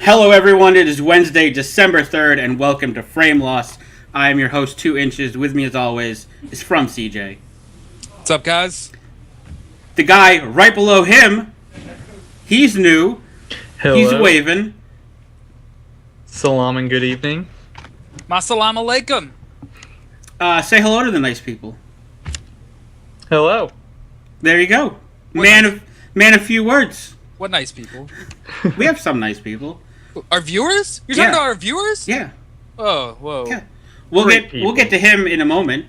Hello, everyone. It is Wednesday, December 3rd, and welcome to Frameloss. I am your host, 2 Inches. With me, as always, is From CJ. What's up, guys? The guy right below him, he's new. Hello. He's waving. Salam and good evening. Masalam alaikum. Say hello to the nice people. Hello. There you go. What Man of few words. What nice people? We have some nice people. Our viewers? You're talking Yeah. about our viewers? Yeah. Oh, whoa. Yeah. We'll Great get to him in a moment.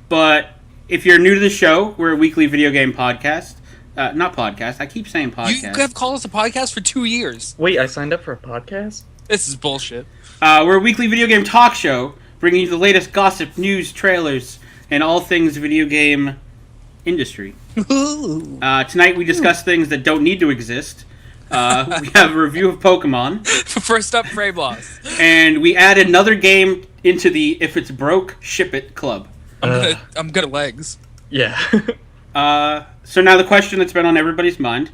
But if you're new to the show, we're a weekly video game podcast. Not podcast. I keep saying podcast. You have called us a podcast for 2 years. Wait, I signed up for a podcast? This is bullshit. We're a weekly video game talk show, bringing you the latest gossip, news, trailers, and all things video game industry. Tonight we discuss things that don't need to exist. We have a review of Pokemon. First up, Frameloss. And we add another game into the If It's Broke, Ship It club. I'm good at legs. Yeah. So now the question that's been on everybody's mind.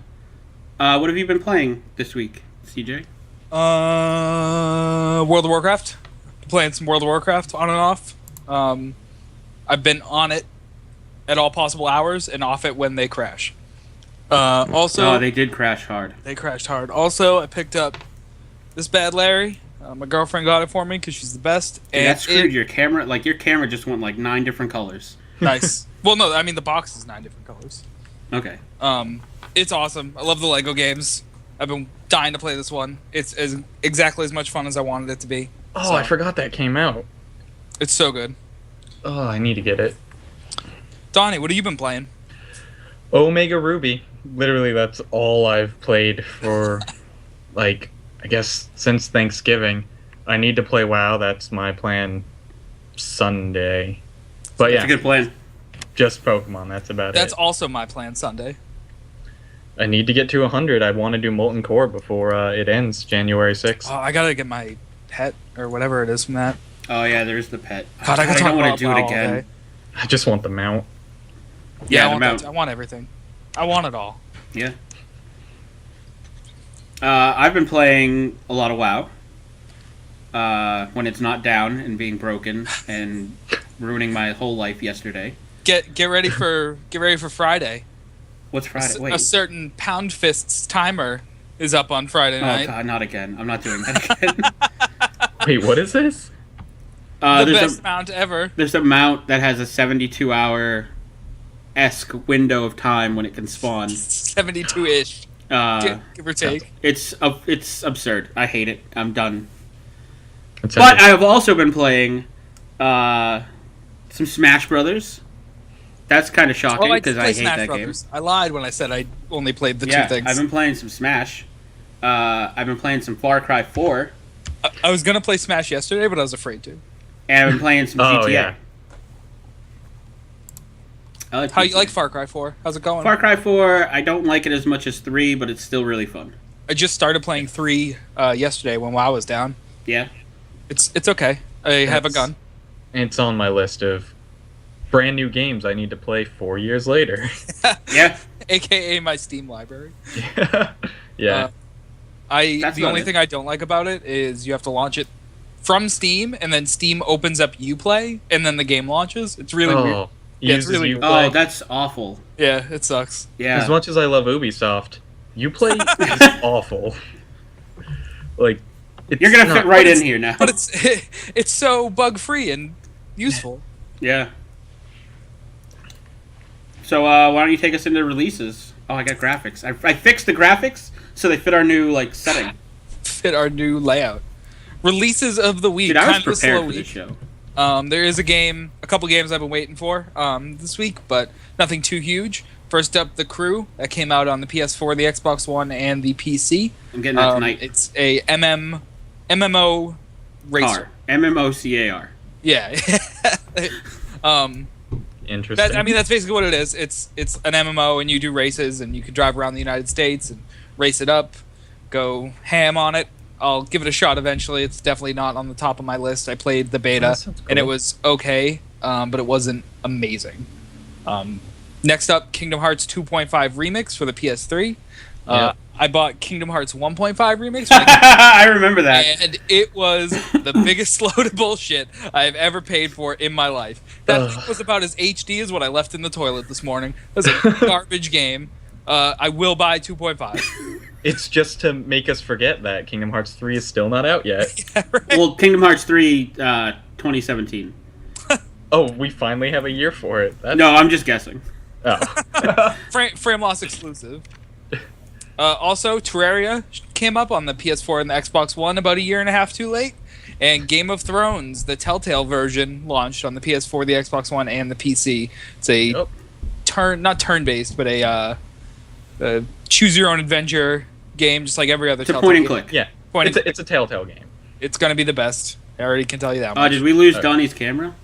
What have you been playing this week, CJ? World of Warcraft. Playing some World of Warcraft on and off. I've been on it at all possible hours and off it when they crash. Also, they did crash hard. They crashed hard. Also, I picked up this Bad Larry. My girlfriend got it for me because she's the best. Dude, that screwed your camera. Like, your camera just went like 9 different colors. Nice. Well, no, I mean the box is 9 different colors. Okay. It's awesome. I love the Lego games. I've been dying to play this one. It's exactly as much fun as I wanted it to be. Oh, So, I forgot that came out. It's so good. Oh, I need to get it. Donnie, what have you been playing? Omega Ruby. Literally, that's all I've played for, like, I guess since Thanksgiving. I need to play WoW. That's my plan Sunday. But That's yeah, a good plan. just Pokemon. That's about That's it. also my plan Sunday. I need to get to 100. I want to do Molten Core before it ends January 6th. Oh, I gotta get my pet or whatever it is from that. Oh, yeah, there's the pet. God, I don't want to do it again. Day. I just want the mount. Yeah, I the mount. want everything. I want it all. Yeah. I've been playing a lot of WoW. When it's not down and being broken and ruining my whole life yesterday. Get ready for Friday. What's Friday? A Wait. certain Pound Fists timer is up on Friday Oh, night. God, not again. I'm not doing that again. Wait, what is this? The there's best mount ever. There's a mount that has a 72-hour-esque window of time when it can spawn. 72-ish. Give or take. It's absurd. I hate it. I'm done. It's But I have also been playing some Smash Brothers. That's kind of shocking because I hate Smash that Brothers. I lied when I said I only played the game. two things. I've been playing some Smash. I've been playing some Far Cry 4. I was gonna play Smash yesterday, but I was afraid to. And I've been playing some GTA. yeah. I like How you GTA. like Far Cry 4? How's it going? Far Cry 4, I don't like it as much as 3, but it's still really fun. I just started playing 3 yesterday when WoW was down. Yeah? It's okay. I have a gun. It's on my list of brand new games I need to play 4 years later. Yeah? AKA my Steam library. Yeah. That's The about only it. thing I don't like about it is you have to launch it from Steam, and then Steam opens up Uplay, and then the game launches. It's really weird. Yeah, it's uses really- Uplay. Oh, that's awful. Yeah, it sucks. Yeah. As much as I love Ubisoft, Uplay is awful. Like, it's You're going to not- fit right in here now. But it's so bug free and useful. Yeah. So, why don't you take us into releases? Oh, I got graphics. I fixed the graphics so they fit our new, setting. Fit our new layout. Releases of the week. Dude, I was Kind of a slow prepared for this week. show. There is a couple games I've been waiting for this week, but nothing too huge. First up, The Crew that came out on the PS4, the Xbox One, and the PC. I'm getting that tonight. It's a MMO racer. MMOCAR. Yeah. Interesting. That's basically what it is. It's an MMO, and you do races, and you can drive around the United States and race it up, go ham on it. I'll give it a shot eventually. It's definitely not on the top of my list. I played the beta, that sounds and it cool. was okay, but it wasn't amazing. Next up, Kingdom Hearts 2.5 Remix for the PS3. Yep. I bought Kingdom Hearts 1.5 remix, I remember that. and it was the biggest load of bullshit I've ever paid for in my life. That thing was about as HD as what I left in the toilet this morning. It was a garbage game. I will buy 2.5. It's just to make us forget that Kingdom Hearts 3 is still not out yet. Yeah, right? Well, Kingdom Hearts 3, 2017. Oh, we finally have a year for it. That's... No, I'm just guessing. Oh. Frameloss exclusive. Also, Terraria came up on the PS4 and the Xbox One about a year and a half too late. And Game of Thrones, the Telltale version, launched on the PS4, the Xbox One, and the PC. It's a not turn-based, but a choose-your-own-adventure game, just like every other It's Telltale a point and game. click. Yeah, it's a Telltale game. It's going to be the best. I already can tell you that much. Did we lose Donnie's camera?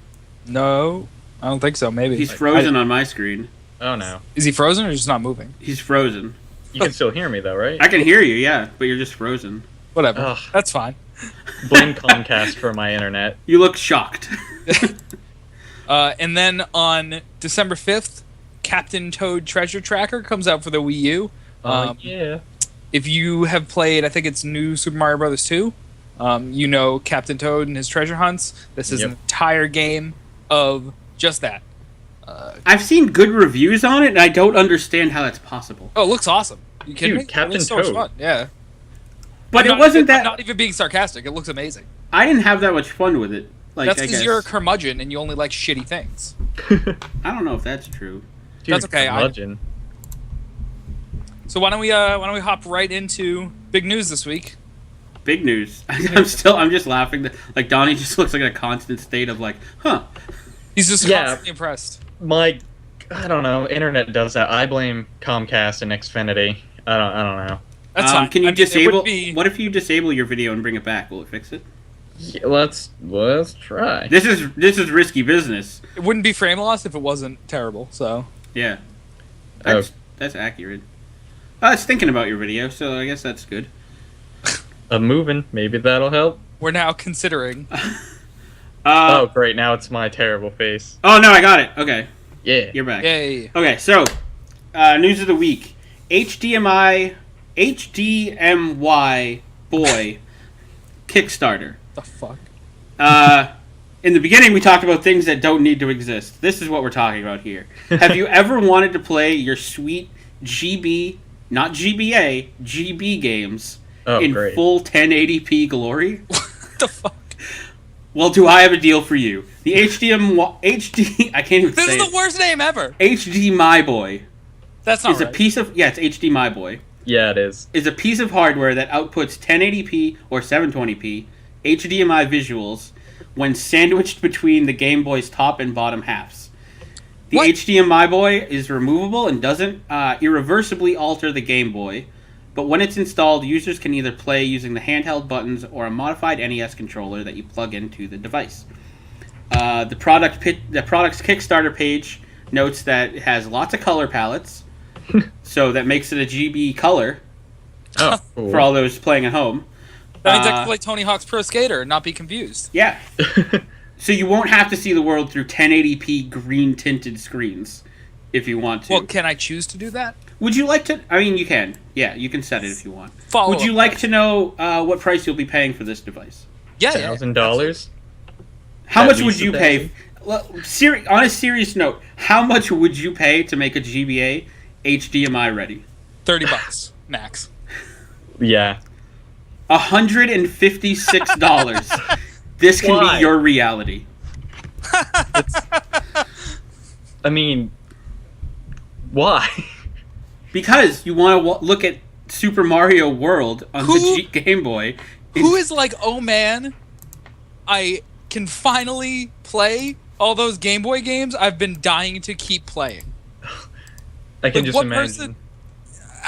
No, I don't think so. Maybe. He's frozen on my screen. Oh, no. Is he frozen or just not moving? He's frozen. You can still hear me, though, right? I can hear you, yeah, but you're just frozen. Whatever. Ugh. That's fine. Blame Comcast for my internet. You look shocked. And then on December 5th, Captain Toad Treasure Tracker comes out for the Wii U. Yeah. If you have played, I think it's New Super Mario Bros. 2, you know Captain Toad and his treasure hunts. This is an entire game of just that. I've seen good reviews on it, and I don't understand how that's possible. Oh, it looks awesome. You kidding me? Captain it looks so much Toad. fun. Yeah. But I'm it wasn't I'm that... not even being sarcastic. It looks amazing. I didn't have that much fun with it. Like, That's I because guess. you're a curmudgeon and you only like shitty things. I don't know if that's true. Dude, That's okay, curmudgeon. So why don't we hop right into big news this week? Big news. I'm just laughing. Like, Donnie just looks like in a constant state of like, huh. He's just constantly impressed. I don't know. Internet does that. I blame Comcast and Xfinity. I don't know. That's fine. Can you disable? Be... What if you disable your video and bring it back? Will it fix it? Yeah, let's try. This is risky business. It wouldn't be Frameloss if it wasn't terrible. So Yeah, that's accurate. I was thinking about your video, so I guess that's good. I'm moving. Maybe that'll help. we're now considering. Oh, great. Now it's my terrible face. Oh no, I got it. Okay, Yeah. you're back. Yay! Okay, so news of the week: HDMI boy Kickstarter. The fuck. In the beginning, we talked about things that don't need to exist. This is what we're talking about here. Have you ever wanted to play your sweet GB, not GBA, GB games in great. full 1080p glory? What the fuck? Well, do I have a deal for you? The I can't even This say is the worst name ever. HD My Boy That's not is right. a piece of... Yeah, it's HD My Boy. Yeah, it is. Is a piece of hardware that outputs 1080p or 720p HDMI visuals when sandwiched between the Game Boy's top and bottom halves. The What? HDMI Boy is removable and doesn't irreversibly alter the Game Boy, but when it's installed, users can either play using the handheld buttons or a modified NES controller that you plug into the device. The product's Kickstarter page notes that it has lots of color palettes, so that makes it a GB color Oh, cool. for all those playing at home. That means I can play Tony Hawk's Pro Skater and not be confused. Yeah. So you won't have to see the world through 1080p green tinted screens if you want to. Well, can I choose to do that? Would you like to? I mean, you can. Yeah, you can set it if you want. Follow Would you up like to know what price you'll be paying for this device? Yeah, $1,000? How At much would least you pay? Well, on a serious note, how much would you pay to make a GBA HDMI ready? $30 max. Yeah. $156. This can Why? be your reality. I mean, why? Because you want to look at Super Mario World on the Game Boy. Who is like, oh man, I can finally play all those Game Boy games I've been dying to keep playing. I can Like, just what imagine. person-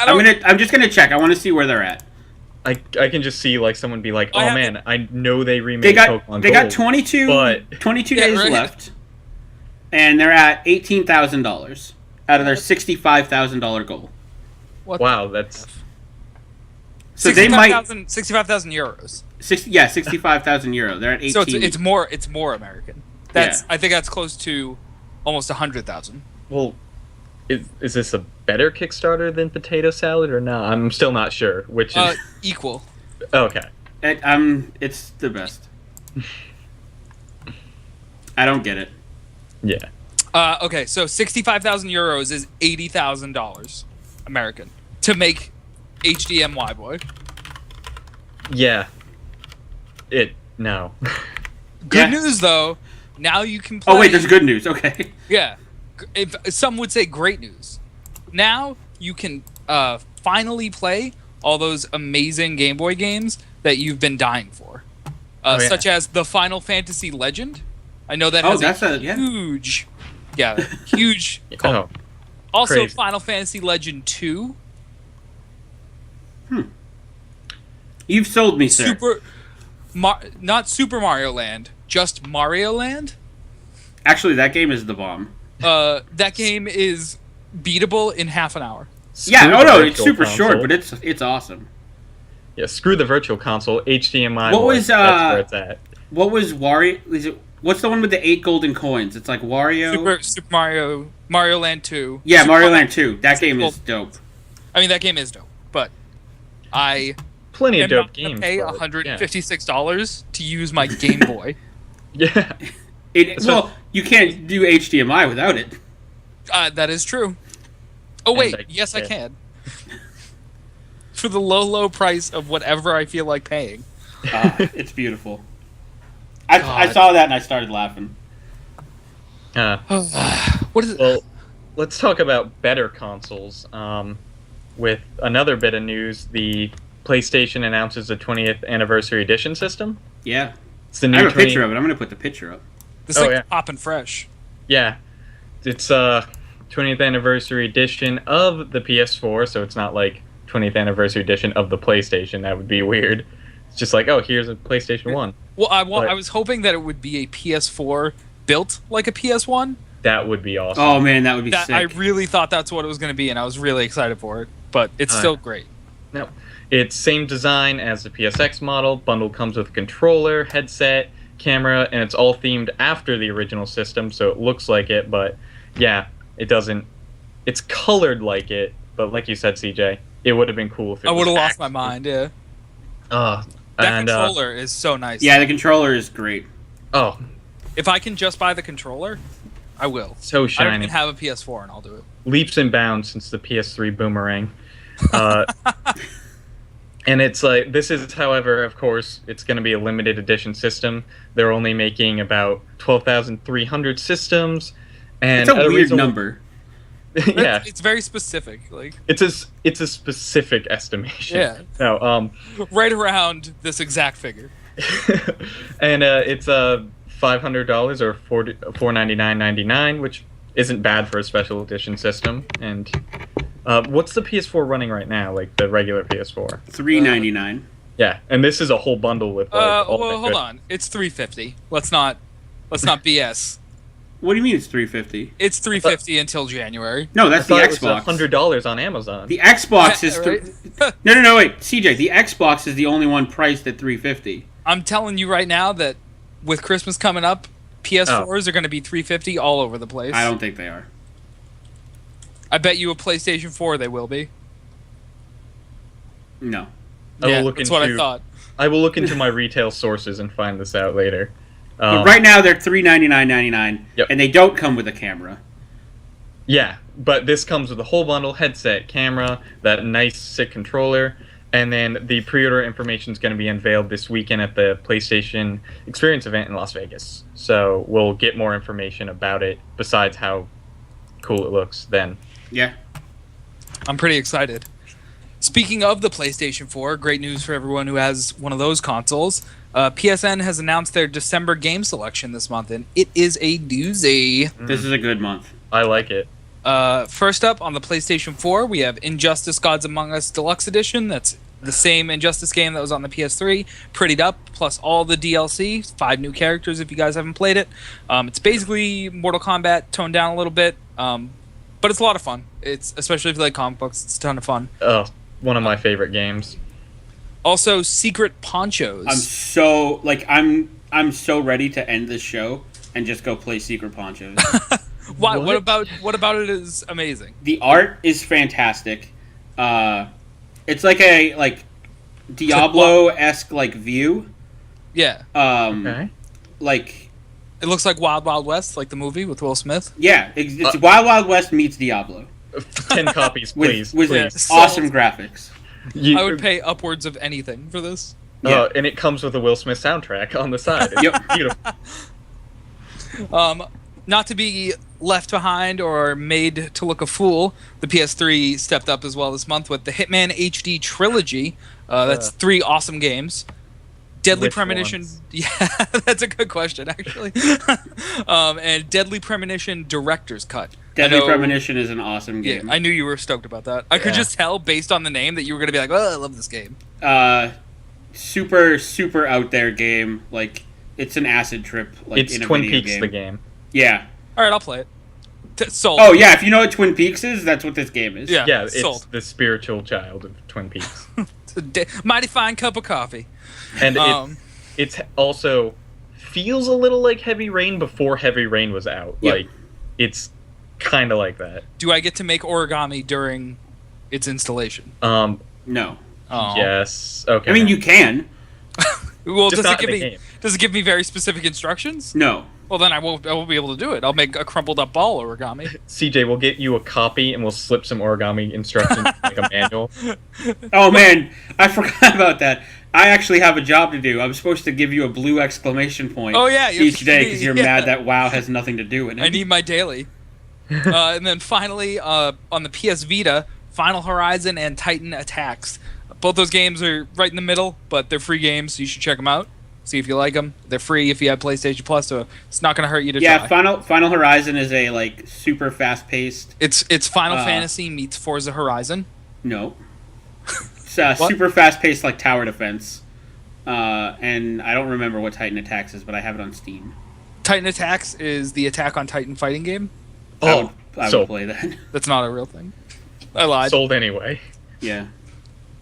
I don't, I'm just gonna check. I want to see where they're at. I can just see like someone be like, I "Oh have man, I know they remade They got Pokemon they Gold." got 22 but- 22 Yeah, days right. left, and they're at $18,000 out of their $65,000 goal. what Wow, that's So they might 65,000 euros. 65,000 euro. They're at 18. So it's more American. That's I think that's close to almost 100,000. well. is this a better Kickstarter than Potato Salad or not? I'm still not sure. Which is equal. okay. It's the best. I don't get it. Yeah. Okay, so 65,000 euros is $80,000 American to make HDMI boy. Yeah. No. Good Yeah. news though. Now you can play. Oh wait, there's good news. Okay. Yeah. If some would say great news. Now you can finally play all those amazing Game Boy games that you've been dying for, such as the Final Fantasy Legend. I know that has huge, huge. Oh, also, crazy. Final Fantasy Legend 2. You've sold me, sir. Not Super Mario Land, just Mario Land. Actually, that game is the bomb. That game is beatable in half an hour. It's super short, but it's awesome. Yeah, screw the virtual console. HDMI. That's where it's at. What was Wario? What's the one with the 8 golden coins? It's like Wario. Super Mario Land 2. Yeah, Super Mario Land 2. That game is dope. I mean, that game is dope, but I plenty of am dope not games. Pay $156 to use my Game Boy. Yeah. You can't do HDMI without it. That is true. Oh wait, yes I can. For the low price of whatever I feel like paying. It's beautiful. I saw that and I started laughing. What is it? Well, let's talk about better consoles. With another bit of news, the PlayStation announces the 20th anniversary edition system. Yeah. It's the new I have a picture of it. I'm going to put the picture up. This thing's popping fresh. Yeah. It's 20th anniversary edition of the PS4, so it's not like 20th anniversary edition of the PlayStation. That would be weird. It's just like, oh, here's a PlayStation 1. Well, I was hoping that it would be a PS4 built like a PS1. That would be awesome. Oh, man, that would be sick. I really thought that's what it was going to be, and I was really excited for it. But it's still great. No. It's same design as the PSX model. Bundle comes with controller, headset, camera, and it's all themed after the original system, so it looks like it, but yeah, it doesn't. It's colored like it, but like you said, CJ, it would have been cool if it I would have was lost my mind, yeah. That and, controller is so nice. Yeah, the controller is great. Oh, if I can just buy the controller, I will. so I shiny. don't even have a PS4, and I'll do it. Leaps and bounds since the PS3 boomerang. And it's like, this is, however, of course, it's going to be a limited edition system. They're only making about 12,300 systems. And It's a weird number. Yeah. It's very specific. Like It's a specific estimation. Yeah. No, right around this exact figure. and it's $500 or $499.99, which isn't bad for a special edition system. And what's the PS4 running right now? Like the regular PS4? $399. Yeah, and this is a whole bundle with. Hold on. It's $350. Let's not BS. What do you mean it's $350? It's $350 until January. No, that's the It was Xbox. $100 on Amazon. The Xbox is right? No, wait, CJ. The Xbox is the only one priced at $350. I'm telling you right now that with Christmas coming up, PS4s are going to be $350 all over the place. I don't think they are. I bet you a PlayStation 4 they will be. No. That's what I thought. I will look into my retail sources and find this out later. But right now they're $399.99, Yep. and they don't come with a camera. Yeah, but this comes with a whole bundle: headset, camera, that nice sick controller, and then the pre-order information is going to be unveiled this weekend at the PlayStation Experience event in Las Vegas. So we'll get more information about it besides how cool it looks then. Yeah. I'm pretty excited. Speaking of the PlayStation 4, great news for everyone who has one of those consoles. PSN has announced their December game selection this month, and it is a doozy. This is a good month. I like it. First up, on the PlayStation 4, we have Injustice Gods Among Us Deluxe Edition. That's the same Injustice game that was on the PS3, prettied up, plus all the DLC, 5 new characters if you guys haven't played it. It's basically Mortal Kombat toned down a little bit, but it's a lot of fun. It's especially if you like comic books, it's a ton of fun. Oh, one of my favorite games. Also, Secret Ponchos. I'm so ready to end this show and just go play Secret Ponchos. Why? What? What about it is amazing? The art is fantastic. It's like a Diablo-esque view. Yeah. Okay. Like It looks like Wild Wild West, like the movie with Will Smith. yeah, it's Wild Wild West meets Diablo 10 copies, please. with please. awesome graphics. You- I would pay upwards of anything for this. Yeah. And it comes with a Will Smith soundtrack on the side. It's Yep. beautiful. Not to be left behind or made to look a fool, the PS3 stepped up as well this month with the Hitman HD Trilogy. That's 3 awesome games. Deadly Which Premonition. ones? Yeah, that's a good question, actually. And Deadly Premonition Director's Cut. Deadly I know- Premonition is an awesome Yeah, game. I knew you were stoked about that. I could Yeah. just tell based on the name that you were going to be like, oh, I love this game. Super out there game. Like it's an acid trip. It's in a Twin video Peaks, game. the game. Yeah. All right, I'll play it. Sold. Oh yeah, if you know what Twin Peaks is, that's what this game is. Yeah. Yeah, it's sold. the spiritual child of Twin Peaks. It's a mighty fine cup of coffee. And Um, it's also feels a little like Heavy Rain before Heavy Rain was out. Yep. Like, it's kind of like that. Do I get to make origami during its installation? No. Oh. Yes. Okay. I mean, you can. Well, Just does it not give in the me game. does it give me very specific instructions? No. Well, then I won't be able to do it. I'll make a crumpled up ball origami. CJ, we'll get you a copy and we'll slip some origami instructions like a manual. Oh man, I forgot about that. I actually have a job to do. I'm supposed to give you a blue exclamation point. Oh, yeah, you have each to day be- because you're yeah. mad that WoW has nothing to do with it. I need my daily. And then finally, on the PS Vita, Final Horizon and Titan Attacks. Both those games are right in the middle, but they're free games, so you should check them out. See if you like them. They're free if you have PlayStation Plus, so it's not going to hurt you to Yeah, try. Final Horizon is a super fast paced. It's Final Fantasy meets Forza Horizon. No. It's What? super fast paced tower defense. And I don't remember what Titan Attacks is, but I have it on Steam. Titan Attacks is the Attack on Titan fighting game. Oh, I so would play that. That's not a real thing. I lied. sold anyway. Yeah.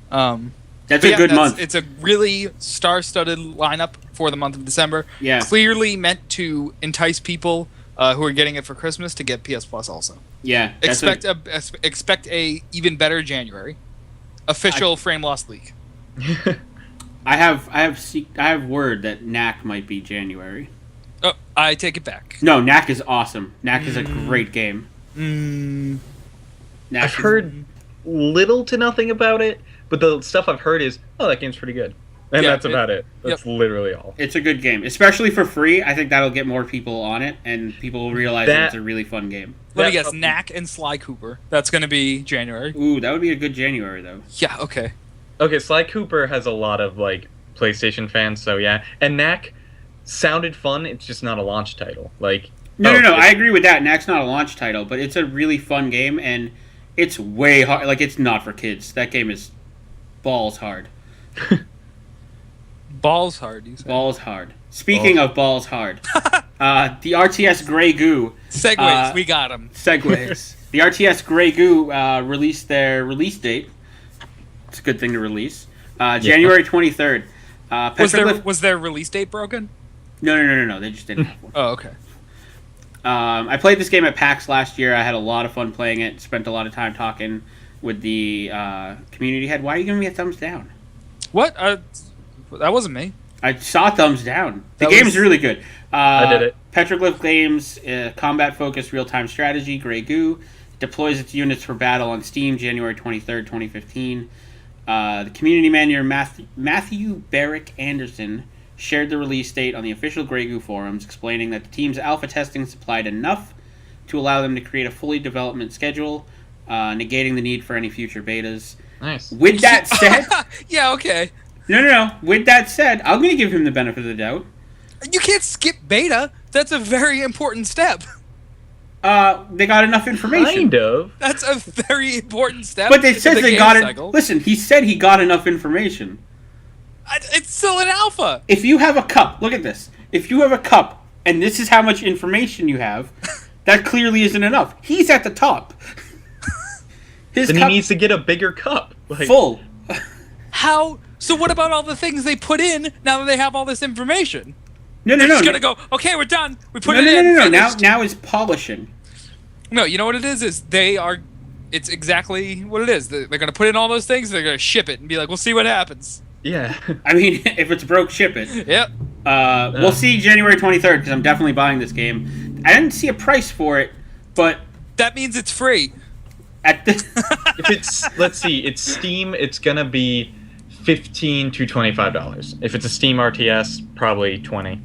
But That's a yeah, good month. It's a really star-studded lineup for the month of December. Yeah. Clearly meant to entice people who are getting it for Christmas to get PS Plus also. Yeah. that's Expect a even better January. Official Frameloss leak. I have word that Knack might be January. Oh, I take it back. No, Knack is awesome. Knack is a great game. Knack I've is- heard little to nothing about it, but the stuff I've heard is, oh, that game's pretty good. And Yeah, that's about it. That's literally all. It's a good game, especially for free. I think that'll get more people on it, and people will realize that it's a really fun game. Let me That guess, probably- Knack and Sly Cooper. That's going to be January. Ooh, that would be a good January though. Yeah, okay. Okay, Sly Cooper has a lot of PlayStation fans, so yeah. And Knack sounded fun. It's just not a launch title. No, oh, I agree with that. Knack's not a launch title, but it's a really fun game, and it's way hard. It's not for kids. That game is balls hard. Balls hard, you say. Balls hard. Speaking of balls hard, the RTS Grey Goo Segways, we got them. segues. The RTS Grey Goo released their release date. It's a good thing to release. January 23rd. Was their release date broken? No. They just didn't have one. Oh, okay. I played this game at PAX last year. I had a lot of fun playing it. Spent a lot of time talking with the community head. Why are you giving me a thumbs down? What? That wasn't me. I saw thumbs down. The That game's was- really good. I did it. Petroglyph Games, combat-focused real-time strategy, Grey Goo. Deploys its units for battle on Steam January 23rd, 2015. The community manager Matthew Barrick Anderson shared the release date on the official Grey Goo forums, explaining that the team's alpha testing supplied enough to allow them to create a fully development schedule, negating the need for any future betas. Nice. With that said... Yeah, okay. No. With that said, I'm going to give him the benefit of the doubt. You can't skip beta. That's a very important step. They got enough information. Kind of. That's a very important step. But they in said the they game got it. cycle. Listen, he said he got enough information. It's still an alpha. If you have a cup, look at this. If you have a cup, and this is how much information you have, that clearly isn't enough. He's at the top. His Then he cup needs to get a bigger cup. full. How? So what about all the things they put in now that they have all this information? No. They're just gonna go. Okay, we're done. We put it No. in. Now, finished." now is polishing. No, you know what it is? It's exactly what it is. They're going to put in all those things, they're going to ship it and be like, we'll see what happens. Yeah. I mean, if it's broke, ship it. Yep. We'll see January 23rd, because I'm definitely buying this game. I didn't see a price for it, but That means it's free. at the If it's, let's see, it's Steam, it's gonna be $15 to $25. If it's a Steam RTS, probably 20.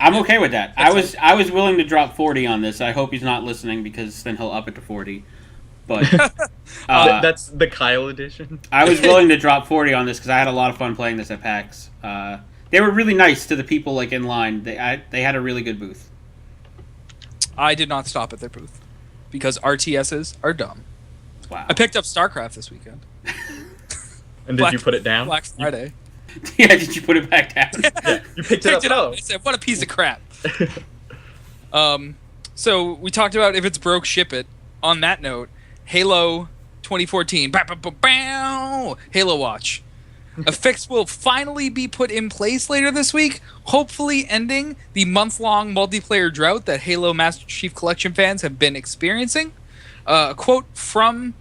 I'm okay with that. I was willing to drop 40 on this. I hope he's not listening, because then he'll up it to 40. But That's the Kyle edition. I was willing to drop 40 on this because I had a lot of fun playing this at PAX. They were really nice to the people like in line. They had a really good booth. I did not stop at their booth because RTSs are dumb. Wow. I picked up StarCraft this weekend. And did you put it down? Black Friday. Yeah, did you put it back down? Yeah, you picked it up. Oh. I said, what a piece of crap. So we talked about if it's broke, ship it. On that note, Halo 2014. Halo Watch. A fix will finally be put in place later this week, hopefully ending the month-long multiplayer drought that Halo Master Chief Collection fans have been experiencing. A quote from...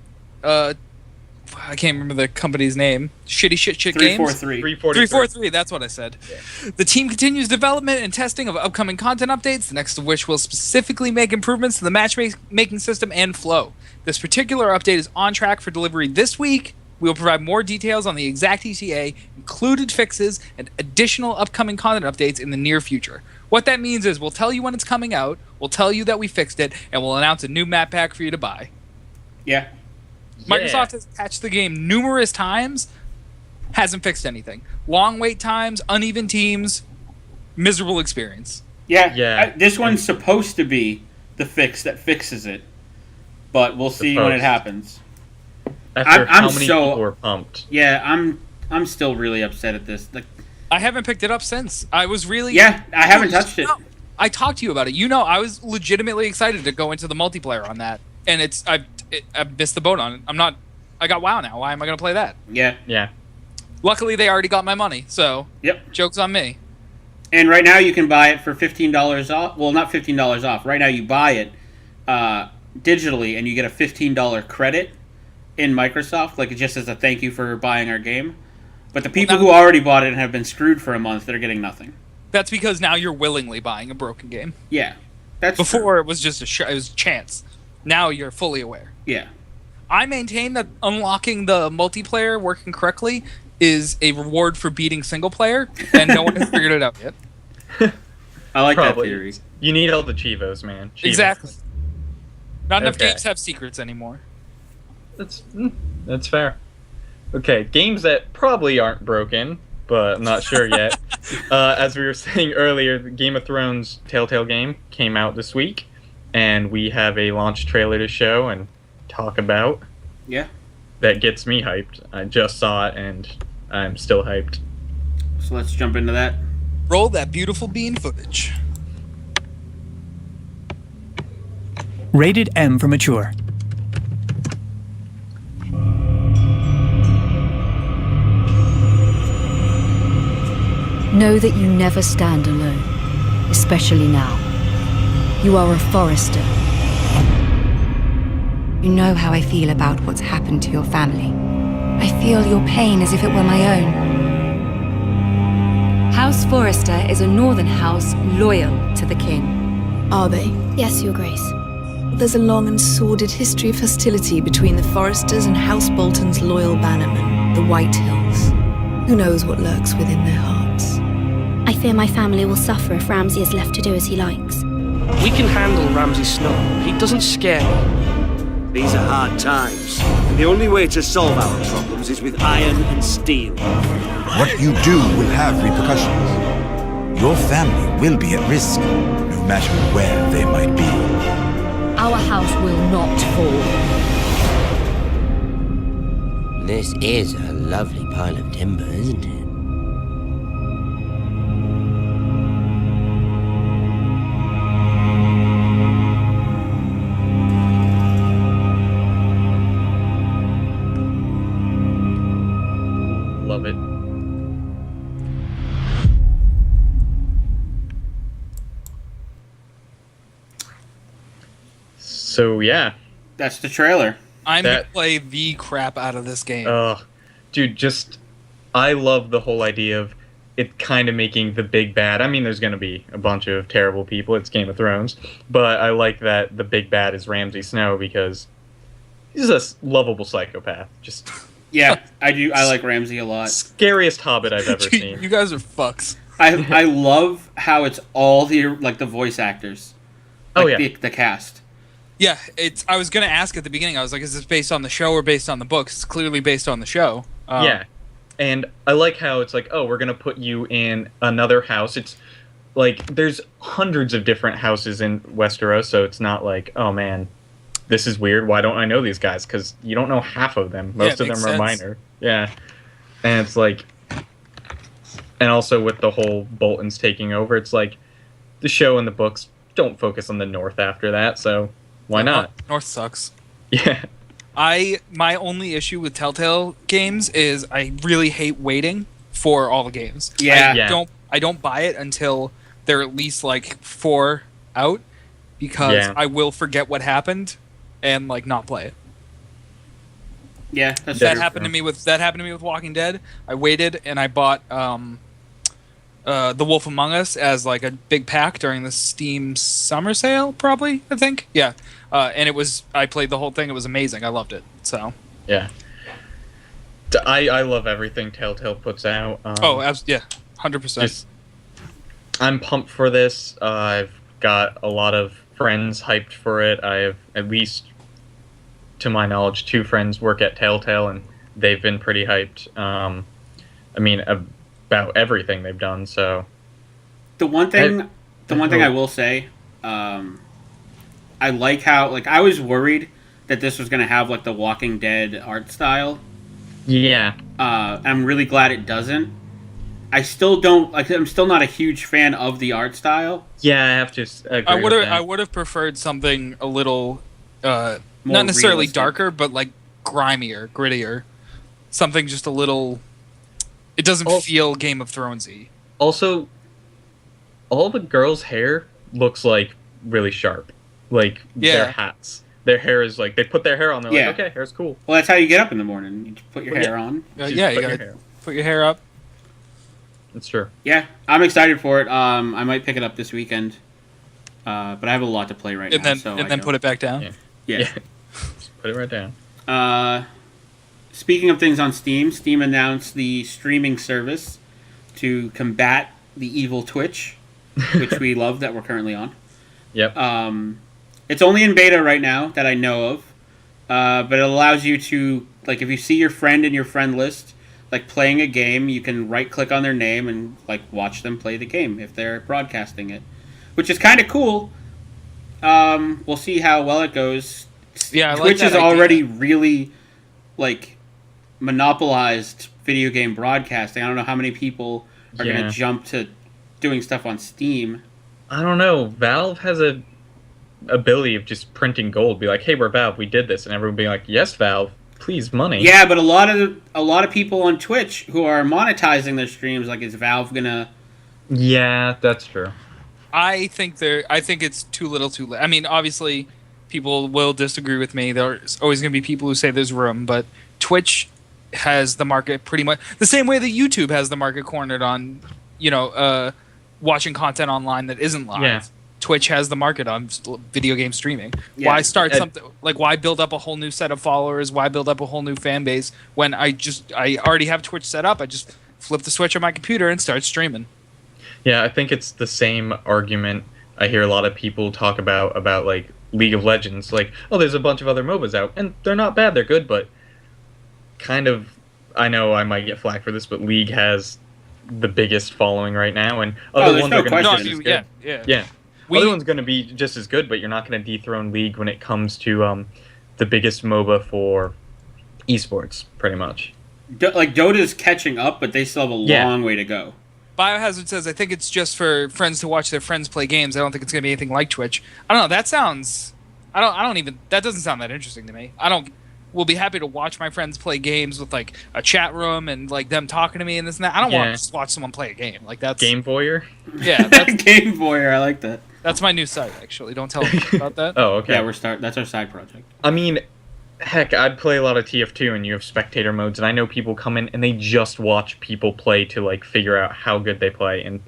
I can't remember the company's name. Shitty Shit Games. 343. 343, that's what I said. Yeah. The team continues development and testing of upcoming content updates, the next of which will specifically make improvements to the matchmaking system and flow. This particular update is on track for delivery this week. We will provide more details on the exact ETA, included fixes, and additional upcoming content updates in the near future. What that means is we'll tell you when it's coming out, we'll tell you that we fixed it, and we'll announce a new map pack for you to buy. Yeah. Microsoft has patched the game numerous times, hasn't fixed anything. Long wait times, uneven teams, miserable experience. Yeah. This one's supposed to be the fix that fixes it, but we'll see when it happens. After how many people were pumped. Yeah, I'm still really upset at this. I haven't picked it up since. I was really... Yeah, I haven't touched it. I talked to you about it. You know, I was legitimately excited to go into the multiplayer on that, and I've missed the boat on it. I got WoW now. Why am I going to play that? Yeah. Luckily, they already got my money, so yep. Joke's on me. And right now you can buy it for $15 off. Well, not $15 off. Right now you buy it digitally, and you get a $15 credit in Microsoft, like just as a thank you for buying our game. But the people who already bought it and have been screwed for a month, they're getting nothing. That's because now you're willingly buying a broken game. Yeah. That's Before true. It was just it was chance. Now you're fully aware. Yeah. I maintain that unlocking the multiplayer working correctly is a reward for beating single player, and no one has figured it out yet. I like that theory. You need all the Chivos, man. Chivos. Exactly. Not enough games have secrets anymore. That's fair. Okay, games that probably aren't broken, but I'm not sure yet. As we were saying earlier, the Game of Thrones Telltale game came out this week, and we have a launch trailer to show and talk about. Yeah. That gets me hyped. I just saw it, and I'm still hyped. So let's jump into that. Roll that beautiful bean footage. Rated M for mature. Know that you never stand alone, especially now. You are a Forrester. You know how I feel about what's happened to your family. I feel your pain as if it were my own. House Forrester is a northern house loyal to the king. Are they? Yes, Your Grace. There's a long and sordid history of hostility between the Forresters and House Bolton's loyal bannermen, the White Hills. Who knows what lurks within their hearts? I fear my family will suffer if Ramsay is left to do as he likes. We can handle Ramsay Snow. He doesn't scare me. These are hard times. The only way to solve our problems is with iron and steel. What you do will have repercussions. Your family will be at risk, no matter where they might be. Our house will not fall. This is a lovely pile of timber, isn't it? Love it. So yeah, That's the trailer. I'm gonna play the crap out of this game. Dude, I love the whole idea of it kind of making the big bad. I mean, there's going to be a bunch of terrible people. It's Game of Thrones. But I like that the big bad is Ramsay Snow because he's a lovable psychopath. Yeah, I do. I like Ramsay a lot. Scariest hobbit I've ever seen. You guys are fucks. I love how it's all the voice actors. The cast. Yeah, I was gonna ask at the beginning. I was like, "Is this based on the show or based on the books?" It's clearly based on the show. Yeah, and I like how it's like, oh, we're gonna put you in another house. It's like there's hundreds of different houses in Westeros, so it's not like, oh man, this is weird. Why don't I know these guys? Because you don't know half of them. Most of them are minor. Yeah, and it's like, and also with the whole Boltons taking over, it's like the show and the books don't focus on the North after that, so. Why not? North sucks. Yeah. My only issue with Telltale games is I really hate waiting for all the games. Yeah. I don't buy it until they're at least like 4 out because I will forget what happened and like not play it. Yeah, that happened to me with Walking Dead. I waited and I bought The Wolf Among Us as like a big pack during the Steam summer sale, probably, I think. Yeah. And I played the whole thing. It was amazing. I loved it. So. Yeah. I love everything Telltale puts out. 100%. I'm pumped for this. I've got a lot of friends hyped for it. I have, at least, to my knowledge, 2 friends work at Telltale, and they've been pretty hyped. About everything they've done. So the one thing I will say, I like how I was worried that this was going to have like the Walking Dead art style. Yeah. I'm really glad it doesn't. I still don't I'm still not a huge fan of the art style. Yeah, I have to agree with that. I would have preferred something a little not necessarily realistic. Darker, but like grimier, grittier. Something just a little. It doesn't feel Game of Thronesy. Also, all the girls' hair looks like really sharp. Like their hats. Their hair is like they put their hair on. They're like, okay, hair's cool. Well, that's how you get up in the morning. You just put your hair on. You gotta put your hair up. That's true. Yeah, I'm excited for it. I might pick it up this weekend, but I have a lot to play right now. And then put it back down. Yeah. Just put it right down. Speaking of things on Steam, Steam announced the streaming service to combat the evil Twitch, which we love that we're currently on. Yep. It's only in beta right now that I know of, but it allows you to, if you see your friend in your friend list, playing a game, you can right-click on their name and, watch them play the game if they're broadcasting it, which is kind of cool. We'll see how well it goes. Yeah, Twitch is already really, monopolized video game broadcasting. I don't know how many people are going to jump to doing stuff on Steam. I don't know. Valve has a ability of just printing gold. Be like, hey, we're Valve. We did this. And everyone be like, yes, Valve. Please, money. Yeah, but a lot of people on Twitch who are monetizing their streams, is Valve going to... Yeah, that's true. I think it's too little too late. I mean, obviously, people will disagree with me. There's always going to be people who say there's room, but Twitch has the market pretty much the same way that YouTube has the market cornered on, watching content online that isn't live. Yeah. Twitch has the market on video game streaming. Yeah. Why start something why build up a whole new set of followers? Why build up a whole new fan base when I already have Twitch set up? I just flip the switch on my computer and start streaming. Yeah, I think it's the same argument I hear a lot of people talk about League of Legends. There's a bunch of other MOBAs out, and they're not bad, they're good, but kind of, I know I might get flack for this, but League has the biggest following right now, and other ones are going to be just as good. Yeah. Other one's going to be just as good, but you're not going to dethrone League when it comes to the biggest MOBA for esports, pretty much. Dota's catching up, but they still have a long way to go. Biohazard says, I think it's just for friends to watch their friends play games. I don't think it's going to be anything like Twitch. I don't know. That sounds... that doesn't sound that interesting to me. will be happy to watch my friends play games with like a chat room and like them talking to me and this and that. I don't want to just watch someone play a game. Like that's Game Voyeur. Yeah, that's, Game Voyeur. I like that. that's my new site actually. Don't tell them about that. Oh, okay. Yeah, that's our side project. I mean, heck, I'd play a lot of TF2 and you have spectator modes, and I know people come in and they just watch people play to like figure out how good they play. And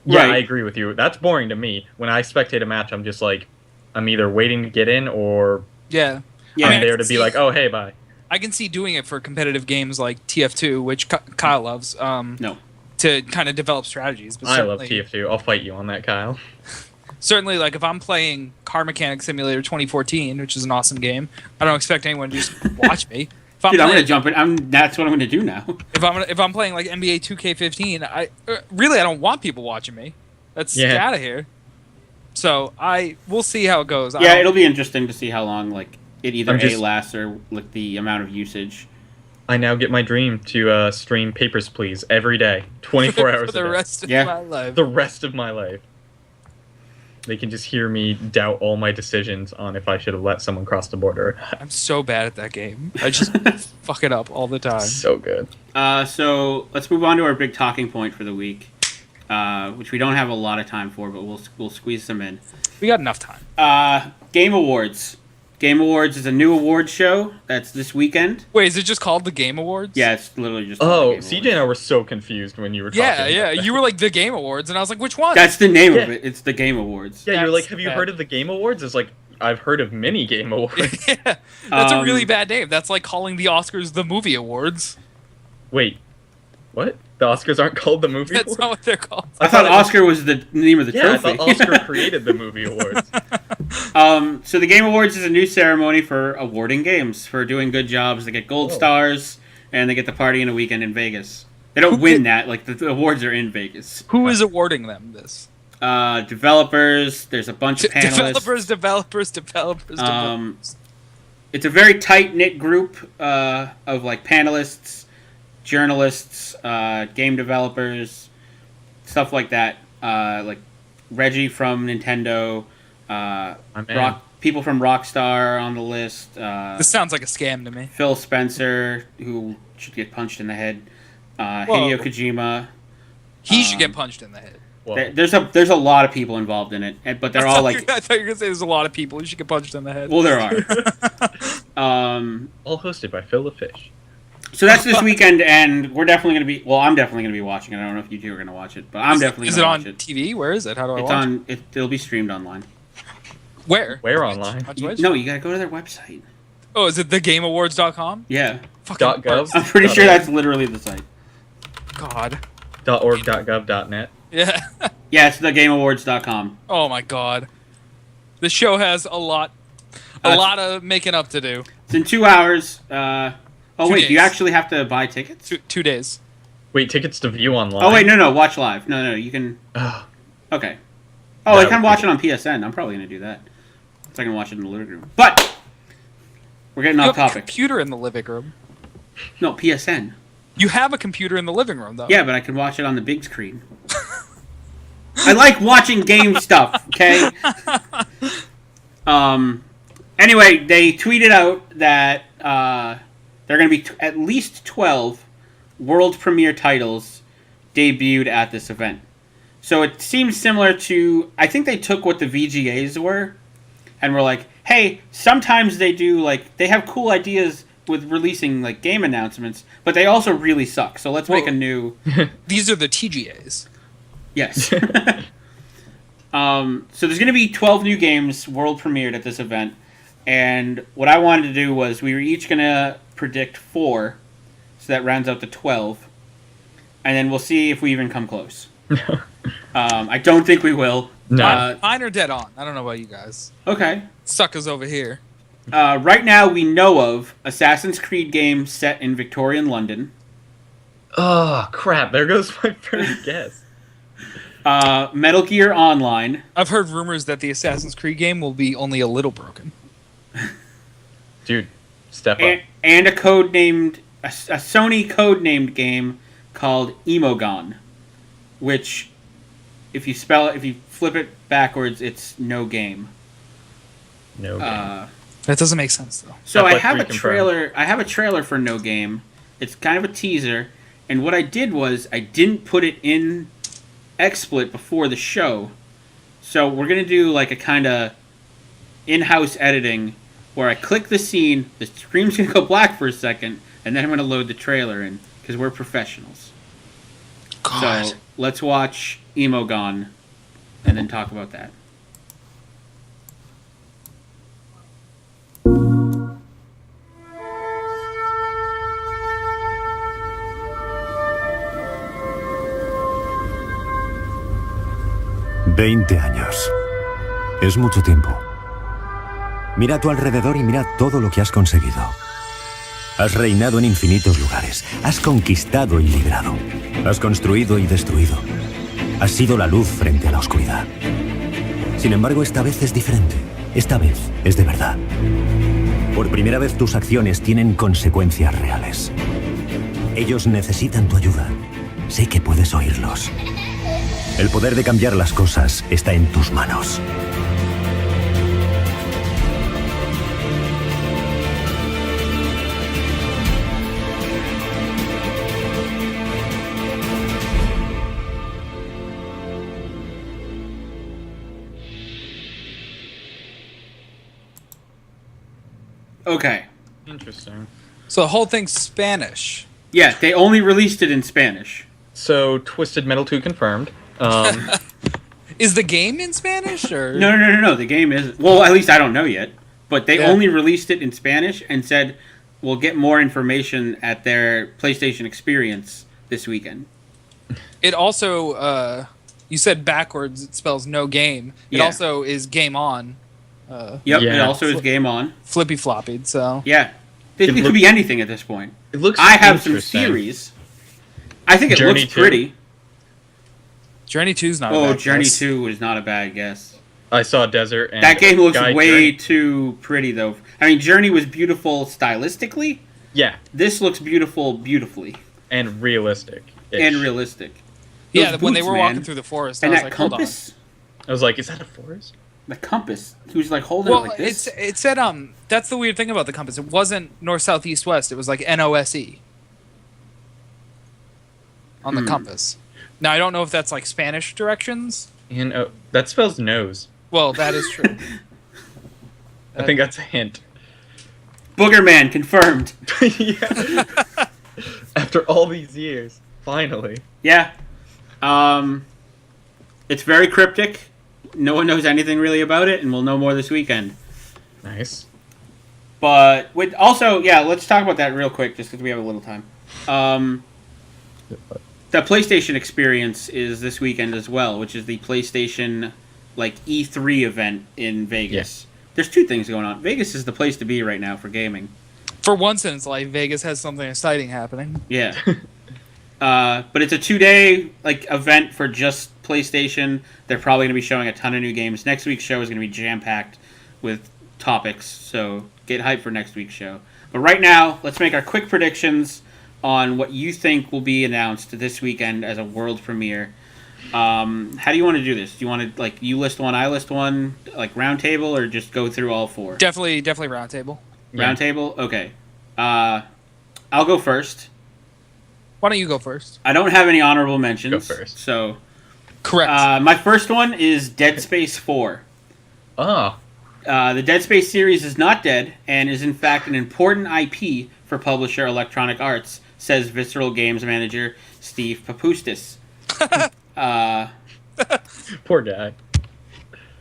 yeah, Right. I agree with you. That's boring to me. When I spectate a match, I'm just like, I'm either waiting to get in or Yeah. Yeah. I'm there to be like, oh, hey, bye. I can see doing it for competitive games like TF2, which Kyle loves. No. To kind of develop strategies. But I love certainly- TF2. I'll fight you on that, Kyle. Certainly, like if I'm playing Car Mechanic Simulator 2014, which is an awesome game, I don't expect anyone to just watch me. If Dude, I'm playing, gonna jump in. That's what I'm gonna do now. if I'm playing like NBA 2K15, I don't want people watching me. Let's get out of here. So we'll see how it goes. Yeah, it'll be interesting to see how long like it either I'm lasts or like the amount of usage. I now get my dream to stream Papers, Please every day, 24 hours for the a day. rest of Yeah. my life. The rest of my life. They can just hear me doubt all my decisions on if I should have let someone cross the border. I'm so bad at that game. I just fuck it up all the time. So good. So let's move on to our big talking point for the week, which we don't have a lot of time for, but we'll squeeze some in. We got enough time. Game Awards. Game Awards is a new award show that's this weekend. Wait, is it just called the Game Awards? Yeah, it's literally just. Oh, Game CJ Awards. and I were so confused when you were talking. Yeah. about You were like the Game Awards, and I was like, which one? That's the name of Yeah. it. It's the Game Awards. Yeah, you're That's like, have you bad. heard of the Game Awards? It's like, I've heard of many Game Awards. Yeah, that's a really bad name. That's like calling the Oscars the Movie Awards. Wait, what? The Oscars aren't called the Movie That's Awards? not what they're called. I thought Oscar was the name of the Yeah, I trophy. thought Oscar created the Movie Awards. So the Game Awards is a new ceremony for awarding games for doing good jobs. They get gold stars, and they get the party in a weekend in Vegas. They don't win that; like the awards are in Vegas. Who is awarding them this? Developers. There's a bunch of panelists. Developers. It's a very tight knit group of like panelists, journalists, game developers, stuff like that. Like Reggie from Nintendo, people from Rockstar on the list. This sounds like a scam to me. Phil Spencer, who should get punched in the head. Hideo Kojima. He should get punched in the head. There's a lot of people involved in it, but they're all like. I thought you were gonna say there's a lot of people who should get punched in the head. Well, there are. All hosted by Phil the Fish. So that's this weekend, and we're definitely going to be. Well, I'm definitely going to be watching it. I don't know if you two are going to watch it, but I'm definitely. Is going it to on watch it. TV? Where is it? How do I It's watch on. It'll be streamed online. Where? Where online? On Twitch? No, you got to go to their website. Oh, is it thegameawards.com? Yeah. Fucking .gov? I'm pretty sure that's literally the site. God. .org.gov.net. Yeah. Yeah, it's thegameawards.com. Oh my God. The show has a lot of making up to do. It's in 2 hours. Oh, 2 wait, days. do you actually have to buy tickets? 2 days. Wait, tickets to view online? Oh, wait, no, watch live. No, you can... Okay. Oh, I can watch it on PSN. I'm probably going to do that. So I can watch it in the living room. But! We're getting You off have a topic. computer in the living room. No, PSN. You have a computer in the living room, though. Yeah, but I can watch it on the big screen. I like watching game stuff, okay? Anyway, they tweeted out that there are going to be at least 12 world premiere titles debuted at this event. So it seems similar to... I think they took what the VGAs were and were like, hey, sometimes they do, like... They have cool ideas with releasing, like, game announcements, but they also really suck. So let's make a new... These are the TGAs. Yes. So there's going to be 12 new games world premiered at this event. And what I wanted to do was we were each going to predict 4. So that rounds out to 12. And then we'll see if we even come close. I don't think we will. No. Mine are dead on. I don't know about you guys. Okay. Suckers over here. Right now we know of Assassin's Creed game set in Victorian London. Oh, crap. There goes my first guess. Metal Gear Online. I've heard rumors that the Assassin's Creed game will be only a little broken. Dude, step up. And a codenamed... A Sony codenamed game called Emogon. Which, if you flip it backwards, it's no game. No game. That doesn't make sense though. So I Half-Life have a 3 trailer. I have a trailer for No Game. It's kind of a teaser, and what I did was I didn't put it in XSplit before the show. So we're gonna do like a kind of in-house editing where I click the scene, the screen's gonna go black for a second, and then I'm gonna load the trailer in because we're professionals. God. So let's watch Emogon and then talk about that. «20 años. Es mucho tiempo. Mira a tu alrededor y mira todo lo que has conseguido. Has reinado en infinitos lugares. Has conquistado y liberado. Has construido y destruido. Has sido la luz frente a la oscuridad. Sin embargo, esta vez es diferente. Esta vez es de verdad. Por primera vez tus acciones tienen consecuencias reales. Ellos necesitan tu ayuda. Sé que puedes oírlos. El poder de cambiar las cosas está en tus manos. Okay. Interesting. So the whole thing's Spanish. Yeah, they only released it in Spanish. So Twisted Metal 2 confirmed. Is the game in Spanish or No. The game is well. At least I don't know yet. But they Yeah. only released it in Spanish and said we'll get more information at their PlayStation Experience this weekend. It also you said backwards. It spells no game. It Yeah. also is game on. Yep. Yeah. It also is game on. Flippy floppied. So Yeah. It could be anything at this point. It looks. I have some interesting. theories. I think it Journey looks 2? pretty. Journey 2's not. a Oh, bad Journey guess. 2 was not a bad guess. I saw Desert. And That game looks Guy way Journey. too pretty, though. I mean, Journey was beautiful stylistically. Yeah, This looks beautiful beautifully. and realistic. And realistic. Yeah, Those when they boots, were man. walking through the forest, I And was that like, hold on. compass. I was like, is that a forest? The compass. He was like holding Well, it like this. it said that's the weird thing about the compass. It wasn't north, south, east, west. It was like NOSE on the compass. Now I don't know if that's like Spanish directions. And that spells nose. Well, that is true. I think that's a hint. Boogerman confirmed. Yeah. After all these years, finally. Yeah. It's very cryptic. No one knows anything really about it, and we'll know more this weekend. Nice. But also, yeah, let's talk about that real quick, just because we have a little time. The PlayStation Experience is this weekend as well, which is the PlayStation like E3 event in Vegas. There's two things going on. Vegas is the place to be right now for gaming. For once in its life, Vegas has something exciting happening. Yeah. But it's a 2-day like event for just PlayStation. They're probably going to be showing a ton of new games. Next week's show is going to be jam-packed with topics, so get hyped for next week's show. But right now, let's make our quick predictions on what you think will be announced this weekend as a world premiere. How do you want to do this? Do you want to, like, you list one, I list one, like, round table, or just go through all four? Definitely round table. Round table? Okay. I'll go first. Why don't you go first? I don't have any honorable mentions. Go first. So, Correct. my first one is Dead Space 4. Oh. The Dead Space series is not dead, and is in fact an important IP for publisher Electronic Arts, says Visceral Games manager Steve Papustis. Poor guy.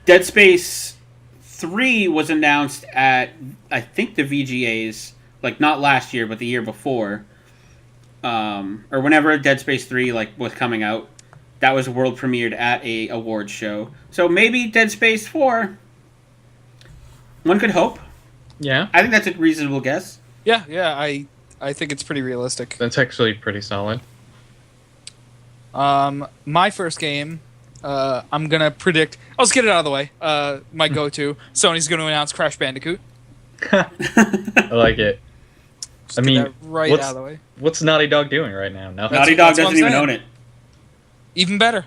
Dead Space 3 was announced at, I think, the VGAs, like not last year, but the year before. Or whenever Dead Space 3 like was coming out. That was world premiered at a awards show. So maybe Dead Space 4. One could hope. Yeah. I think that's a reasonable guess. Yeah, I think it's pretty realistic. That's actually pretty solid. My first game, I'm gonna predict. I'll just get it out of the way. My go-to. Sony's gonna announce Crash Bandicoot. I like it. Just I get mean, that right what's, out of the way. what's Naughty Dog doing right now? Nothing. Naughty Dog that's what doesn't I'm even saying. own it. Even better.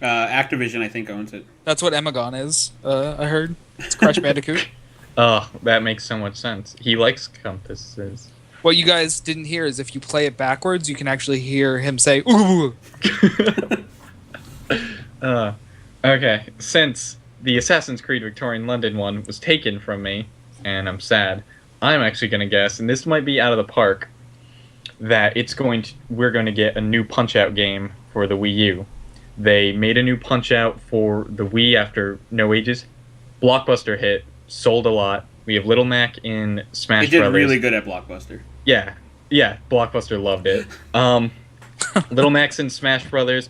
Activision, I think, owns it. That's what Emagon is. I heard it's Crash Bandicoot. Oh, that makes so much sense. He likes compasses. What you guys didn't hear is if you play it backwards, you can actually hear him say, ooh. Okay, since the Assassin's Creed Victorian London one was taken from me, and I'm sad, I'm actually going to guess, and this might be out of the park, that we're going to get a new Punch-Out game for the Wii U. They made a new Punch-Out for the Wii after no ages. Blockbuster hit, sold a lot. We have Little Mac in Smash They did Brothers. really good at Blockbuster. Yeah, Blockbuster loved it. Little Mac's in Smash Brothers.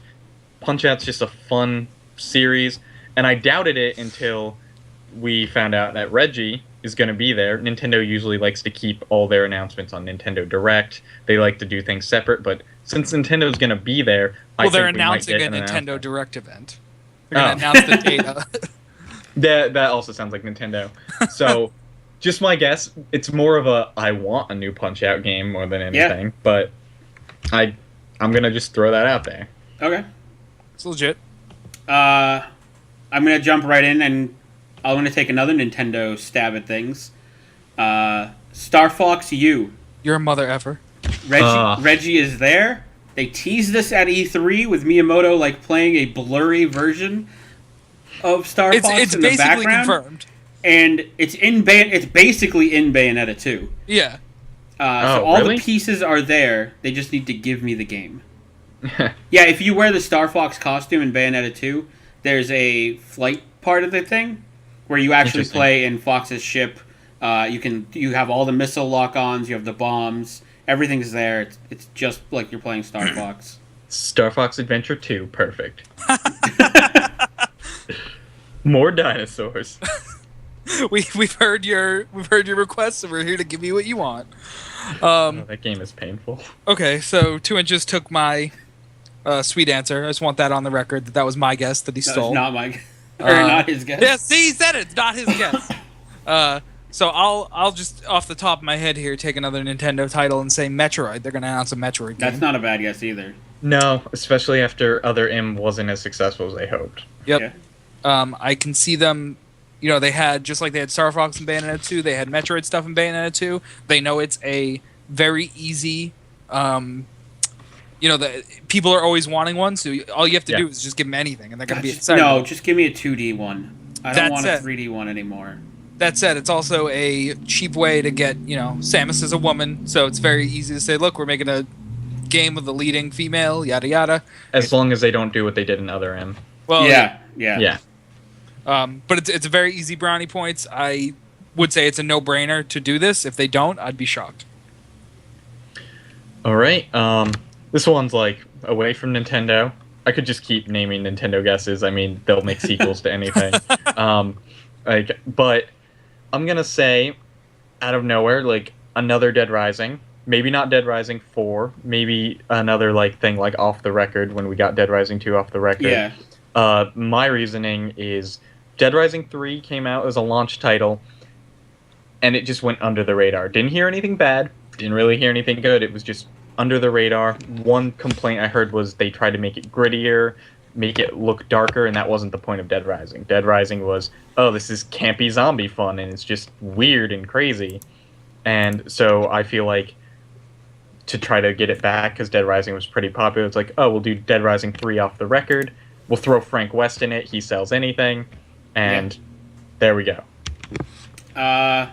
Punch-Out's just a fun series, and I doubted it until we found out that Reggie is going to be there. Nintendo usually likes to keep all their announcements on Nintendo Direct. They like to do things separate, but since Nintendo's going to be there, I think they're we might announcing get a an Nintendo announcement. Direct event. They're going to announce the data. That also sounds like Nintendo. So, just my guess, it's more of a I want a new Punch-Out game more than anything, but I'm going to just throw that out there. Okay. It's legit. I'm going to jump right in, and I'm going to take another Nintendo stab at things. Star Fox U. You're a mother effer. Reggie is there. They teased us at E3 with Miyamoto like playing a blurry version of Star Fox it's in the basically background. confirmed. And it's it's basically in Bayonetta 2. Yeah. So all really? the pieces are there. They just need to give me the game. Yeah, if you wear the Star Fox costume in Bayonetta 2, there's a flight part of the thing where you actually play in Fox's ship. You have all the missile lock-ons, you have the bombs, everything's there. It's just like you're playing Star Fox. Star Fox Adventure 2, perfect. More dinosaurs. We've heard your requests, and we're here to give you what you want. That game is painful. Okay, so 2 Inches took my sweet answer. I just want that on the record that was my guess that he stole. It's not my not his guess. Yeah, see, he said it. It's not his guess. So I'll just off the top of my head here take another Nintendo title and say Metroid. They're going to announce a Metroid game. That's not a bad guess either. No, especially after Other M wasn't as successful as they hoped. Yep. Yeah. I can see them. You know, they had, just like they had Star Fox in Bayonetta 2, they had Metroid stuff in Bayonetta 2. They know it's a very easy, people are always wanting one, so all you have to do is just give them anything, and they're going to be excited. No, just give me a 2D one. I don't want a That's it. 3D one anymore. That said, it's also a cheap way to get, Samus is a woman, so it's very easy to say, look, we're making a game with the leading female, yada yada. As long as they don't do what they did in Other M. Well, yeah. But it's a very easy brownie points. I would say it's a no-brainer to do this. If they don't, I'd be shocked. All right. This one's like away from Nintendo. I could just keep naming Nintendo guesses. I mean, they'll make sequels to anything. But I'm gonna say, out of nowhere, like another Dead Rising. Maybe not Dead Rising 4. Maybe another thing like Off the Record when we got Dead Rising 2 off the record. Yeah. My reasoning is Dead Rising 3 came out as a launch title, and it just went under the radar. Didn't hear anything bad. Didn't really hear anything good. It was just under the radar. One complaint I heard was they tried to make it grittier, make it look darker, and that wasn't the point of Dead Rising. Dead Rising was, oh, this is campy zombie fun, and it's just weird and crazy. And so I feel like to try to get it back, because Dead Rising was pretty popular, it's like, oh, we'll do Dead Rising 3 off the record. We'll throw Frank West in it. He sells anything. And there we go. I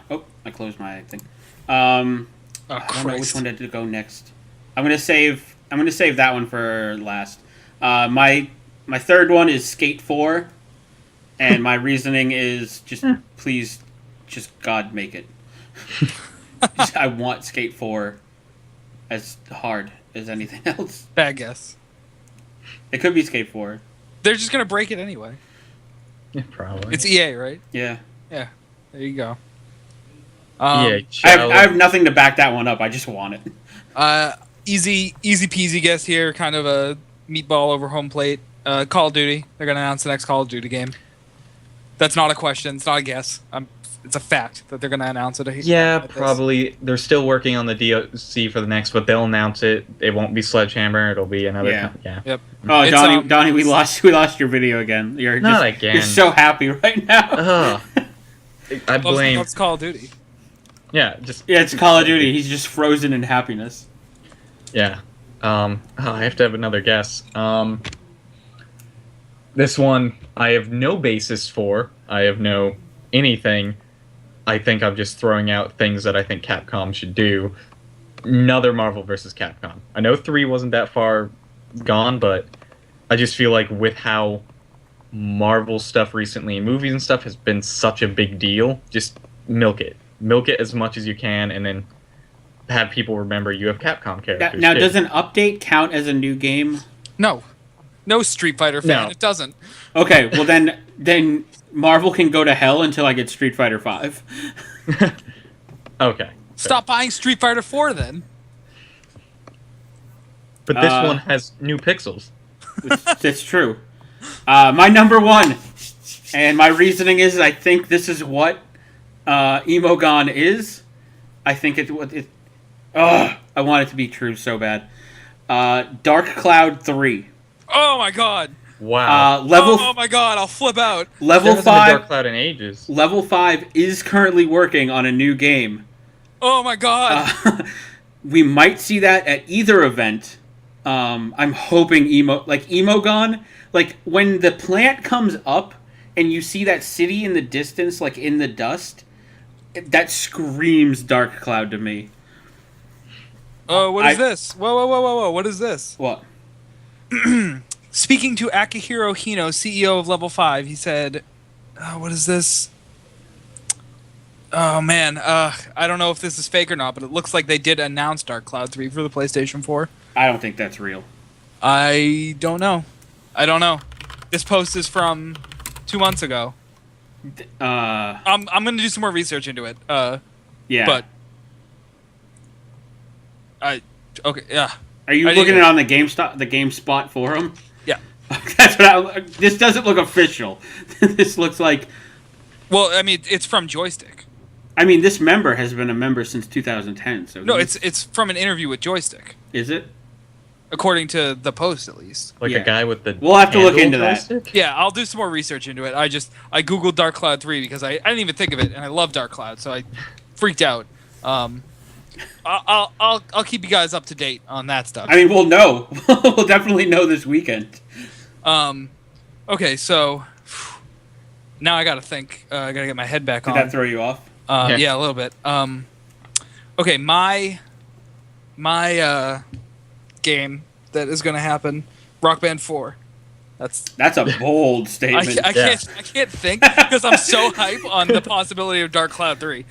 closed my thing. I don't know which one to go next. I'm gonna save that one for last. My third one is Skate 4, and my reasoning is please, God make it. I want Skate 4 as hard as anything else. Bad guess. It could be Skate 4. They're just gonna break it anyway. Yeah, probably. It's EA, right? Yeah. Yeah. There you go. I have nothing to back that one up. I just want it. Easy peasy guess here. Kind of a meatball over home plate. Call of Duty. They're gonna announce the next Call of Duty game. That's not a question. It's not a guess. It's a fact that they're gonna announce it. Probably. They're still working on the DLC for the next, but they'll announce it. It won't be Sledgehammer. It'll be another. Yep. Oh, Donnie, we lost your video again. You're not again. You're so happy right now. I blame. Loves Call of Duty. Yeah, it's Call of Duty. He's just frozen in happiness. Yeah. I have to have another guess. This one I have no basis for. I have no anything. I think I'm just throwing out things that I think Capcom should do. Another Marvel vs. Capcom. I know 3 wasn't that far gone, but I just feel like with how Marvel stuff recently in movies and stuff has been such a big deal, just milk it. Milk it as much as you can, and then have people remember you have Capcom characters. Now, does an update count as a new game? No. No Street Fighter fan. No. It doesn't. Okay, well then Marvel can go to hell until I get Street Fighter 5. Okay. Stop buying Street Fighter 4 then. But this one has new pixels. That's true. My number 1, and my reasoning is I think this is what Emogon is. I think it's what it. I want it to be true so bad. Dark Cloud 3. Oh my god. Wow. Oh my god, I'll flip out. Level There hasn't been 5. Dark Cloud in ages. Level 5 is currently working on a new game. Oh my god. We might see that at either event. I'm hoping Emogon, like when the plant comes up and you see that city in the distance, like in the dust, that screams Dark Cloud to me. Oh, what is this? Whoa. What is this? What? Speaking to Akihiro Hino, CEO of Level 5, he said, what is this? Oh, man. I don't know if this is fake or not, but it looks like they did announce Dark Cloud 3 for the PlayStation 4. I don't think that's real. I don't know. This post is from 2 months ago. I'm going to do some more research into it. Yeah. But okay, yeah. Are you looking at it on the GameSpot forum? Yeah. That's what this doesn't look official. This looks like. Well, I mean, it's from Joystick. I mean, this member has been a member since 2010. So no, it's from an interview with Joystick. Is it? According to the post, at least. Like a guy with the. We'll have to look into that. Yeah, I'll do some more research into it. I googled Dark Cloud 3 because I didn't even think of it, and I love Dark Cloud, so I freaked out. I'll keep you guys up to date on that stuff. I mean, we'll know. We'll definitely know this weekend. Okay, so now I gotta think. I gotta get my head back on. Did that throw you off? Yeah, a little bit. Okay, my game that is gonna happen, Rock Band 4. That's a bold statement. I can't think because I'm so hype on the possibility of Dark Cloud 3.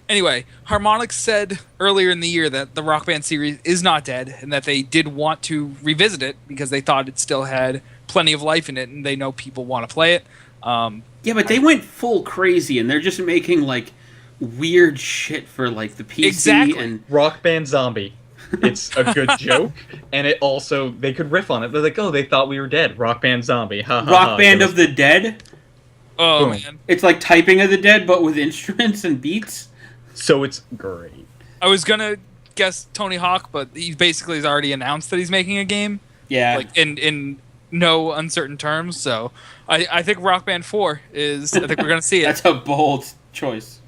Anyway, Harmonix said earlier in the year that the Rock Band series is not dead and that they did want to revisit it because they thought it still had plenty of life in it and they know people want to play it. Yeah, but they went full crazy and they're just making like weird shit for like the PC. Exactly. And Rock Band Zombie. It's a good joke, and it also they could riff on it. They're like, "Oh, they thought we were dead." Rock Band Zombie. Rock Band of the Dead. Oh man, it's like Typing of the Dead, but with instruments and beats. So it's great. I was gonna guess Tony Hawk, but he basically has already announced that he's making a game. Yeah, like in no uncertain terms. So I think Rock Band 4 is. I think we're gonna see it. That's a bold choice.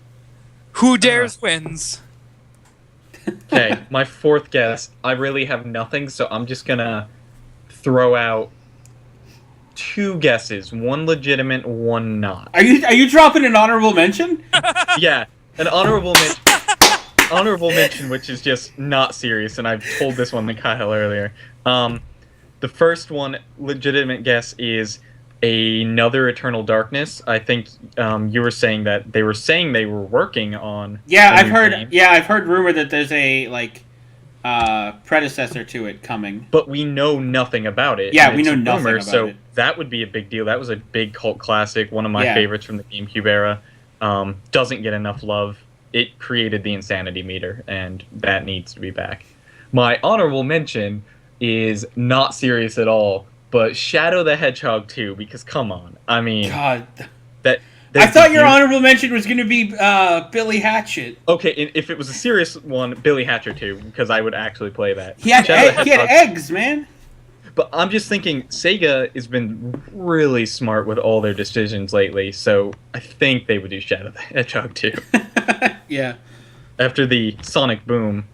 Who dares wins. Okay, my fourth guess. I really have nothing, so I'm just gonna throw out 2 guesses. One legitimate, one not. Are you dropping an honorable mention? Yeah, an honorable mention, which is just not serious, and I've told this one to Kyle earlier. The first one, legitimate guess, is another Eternal Darkness. I think you were saying that they were working on. Yeah, I've heard. Game. Yeah, I've heard rumor that there's a predecessor to it coming. But we know nothing about it. Yeah, we know nothing about so it. That would be a big deal. That was a big cult classic, one of my favorites from the GameCube era. Doesn't get enough love. It created the insanity meter, and that needs to be back. My honorable mention is not serious at all, but Shadow the Hedgehog 2, because come on. I mean... God. I thought your honorable mention was going to be Billy Hatchet. Okay, if it was a serious one, Billy Hatchet 2, because I would actually play that. He had eggs, man. But I'm just thinking, Sega has been really smart with all their decisions lately, so I think they would do Shadow the Hedgehog too. Yeah. After the Sonic boom,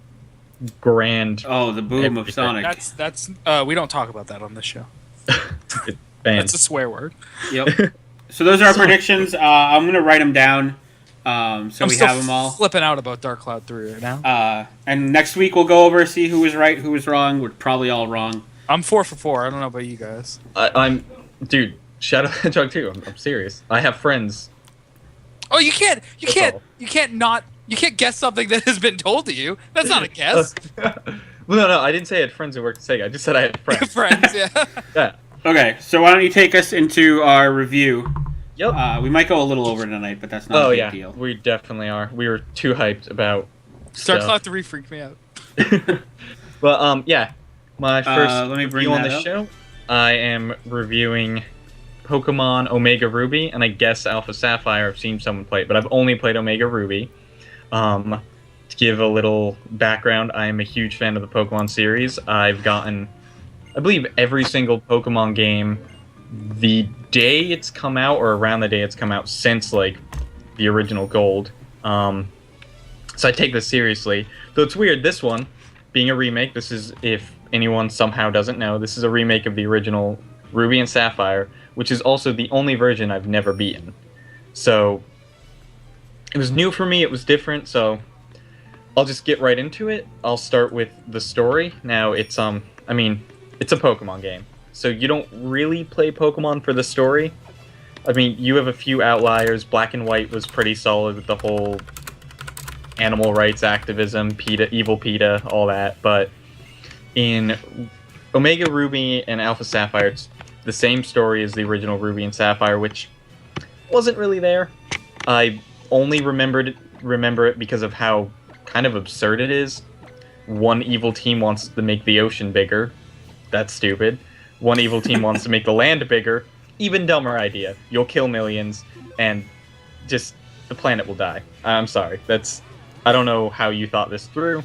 grand. Oh, the boom of Sonic. That's we don't talk about that on this show. That's a swear word. Yep. So those are our predictions. I'm gonna write them down, so I'm we still have them all. flipping out about Dark Cloud 3 right now. And next week we'll go over, see who was right, who was wrong. We're probably all wrong. I'm 4 for 4. I don't know about you guys. Dude, Shadow the Hedgehog 2. I'm serious. I have friends. Oh, you can't guess something that has been told to you. That's not a guess. Well, no, I didn't say I had friends who worked at Sega. I just said I had friends. Friends, yeah. Yeah. Okay, so why don't you take us into our review? Yep. We might go a little over tonight, but that's not a big deal. We definitely are. We were too hyped about Dark stuff. Cloud 3 freaked me out. Well, yeah. My first let me bring review on that the up. show, I am reviewing Pokemon Omega Ruby, and I guess Alpha Sapphire. I've seen someone play it, but I've only played Omega Ruby. To give a little background, I am a huge fan of the Pokemon series. I've gotten, I believe, every single Pokemon game the day it's come out, or around the day it's come out, since, like, the original Gold. So I take this seriously. Though it's weird, this one, being a remake, this is, if anyone somehow doesn't know, this is a remake of the original Ruby and Sapphire, which is also the only version I've never beaten. So it was new for me, it was different, so I'll just get right into it. I'll start with the story. Now, it's it's a Pokemon game, so you don't really play Pokemon for the story. I mean, you have a few outliers. Black and White was pretty solid with the whole animal rights activism, evil PETA, all that, but in Omega Ruby and Alpha Sapphire, it's the same story as the original Ruby and Sapphire, which wasn't really there. I only remember it because of how kind of absurd it is. One evil team wants to make the ocean bigger. That's stupid. One evil team wants to make the land bigger. Even dumber idea. You'll kill millions, and just the planet will die. I'm sorry. I don't know how you thought this through.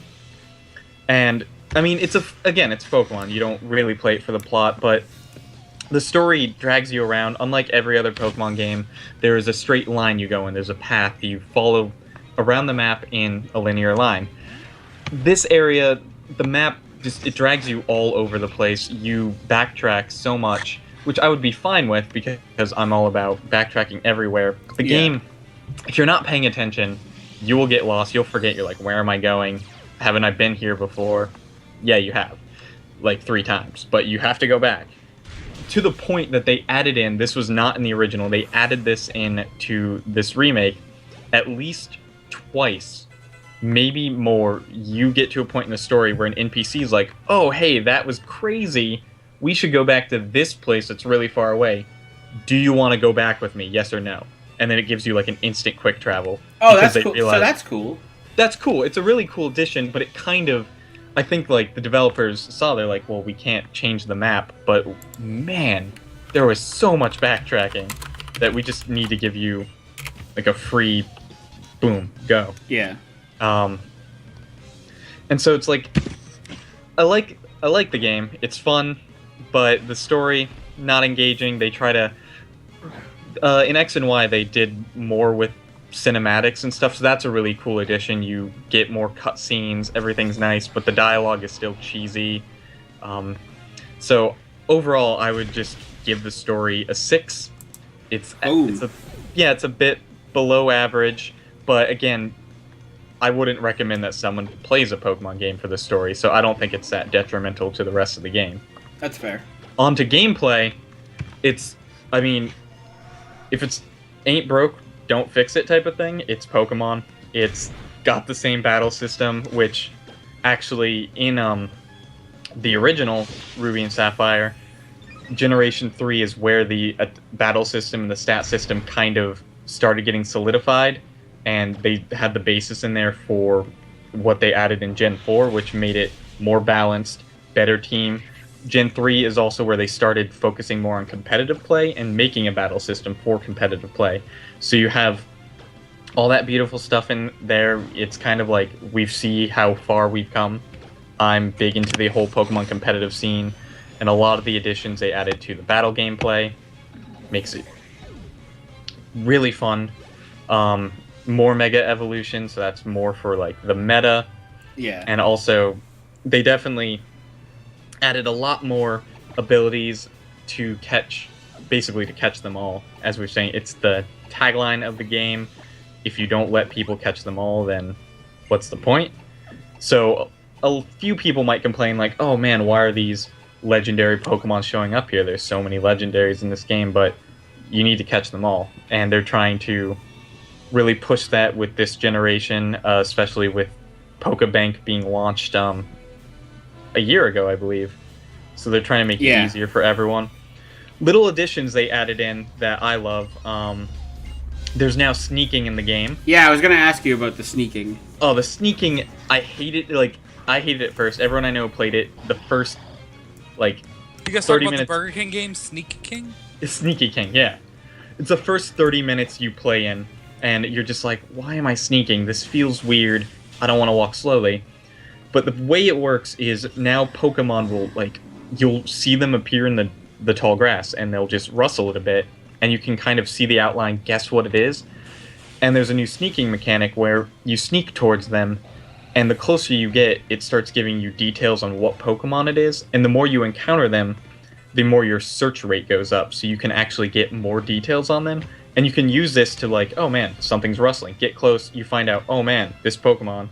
And I mean, it's Pokemon. You don't really play it for the plot, but the story drags you around. Unlike every other Pokemon game, there is a straight line you go in. There's a path you follow around the map in a linear line. This area, the map, it drags you all over the place. You backtrack so much, which I would be fine with because I'm all about backtracking everywhere. The game, if you're not paying attention, you will get lost. You'll forget. You're like, where am I going? Haven't I been here before? Yeah, you have. Like 3 times. But you have to go back. To the point that they added in, this was not in the original, they added this in to this remake at least twice, maybe more. You get to a point in the story where an NPC is like, oh, hey, that was crazy. We should go back to this place that's really far away. Do you want to go back with me? Yes or no? And then it gives you like an instant quick travel. Oh, that's cool. So that's cool. That's cool. It's a really cool addition, but it kind of, I think, like, the developers saw, they're like, well, we can't change the map, but man, there was so much backtracking that we just need to give you like a free boom, go. Yeah. And so it's like, I like the game. It's fun, but the story not engaging. They try to in X and Y they did more with cinematics and stuff, so that's a really cool addition. You get more cutscenes, everything's nice, but the dialogue is still cheesy. So overall, I would just give the story a 6. It's a bit below average, but again, I wouldn't recommend that someone plays a Pokemon game for the story, so I don't think it's that detrimental to the rest of the game. That's fair. On to gameplay, if it's ain't broke, don't fix it type of thing. It's Pokemon. It's got the same battle system, which actually in the original Ruby and Sapphire, Generation 3 is where the battle system and the stat system kind of started getting solidified, and they had the basis in there for what they added in Gen 4, which made it more balanced, better team. Gen 3 is also where they started focusing more on competitive play and making a battle system for competitive play. So you have all that beautiful stuff in there. It's kind of like we see how far we've come. I'm big into the whole Pokemon competitive scene. and a lot of the additions they added to the battle gameplay makes it really fun. More Mega Evolution, so that's more for like the meta. Yeah. And also, they definitely added a lot more abilities to catch them all. As we're saying, it's the tagline of the game. If you don't let people catch them all, then what's the point? So a few people might complain like, oh man, why are these legendary Pokemon showing up here? There's so many legendaries in this game, but you need to catch them all. And they're trying to really push that with this generation, especially with Pokebank being launched a year ago, I believe. So they're trying to make it easier for everyone. Little additions they added in that I love. There's now sneaking in the game. Yeah, I was gonna ask you about the sneaking. Oh, the sneaking, I hate it. Like, I hated it first. Everyone I know played it. The first, like, you guys 30 talk about minutes. the Burger King game, Sneaky King? It's Sneaky King, yeah. It's the first 30 minutes you play in, and you're just like, why am I sneaking? This feels weird. I don't want to walk slowly. But the way it works is now Pokemon will, like, you'll see them appear in the tall grass, and they'll just rustle it a bit, and you can kind of see the outline, guess what it is. And there's a new sneaking mechanic where you sneak towards them, and the closer you get, it starts giving you details on what Pokemon it is, and the more you encounter them, the more your search rate goes up, so you can actually get more details on them. And you can use this to like, oh man, something's rustling. Get close, you find out, oh man, this Pokemon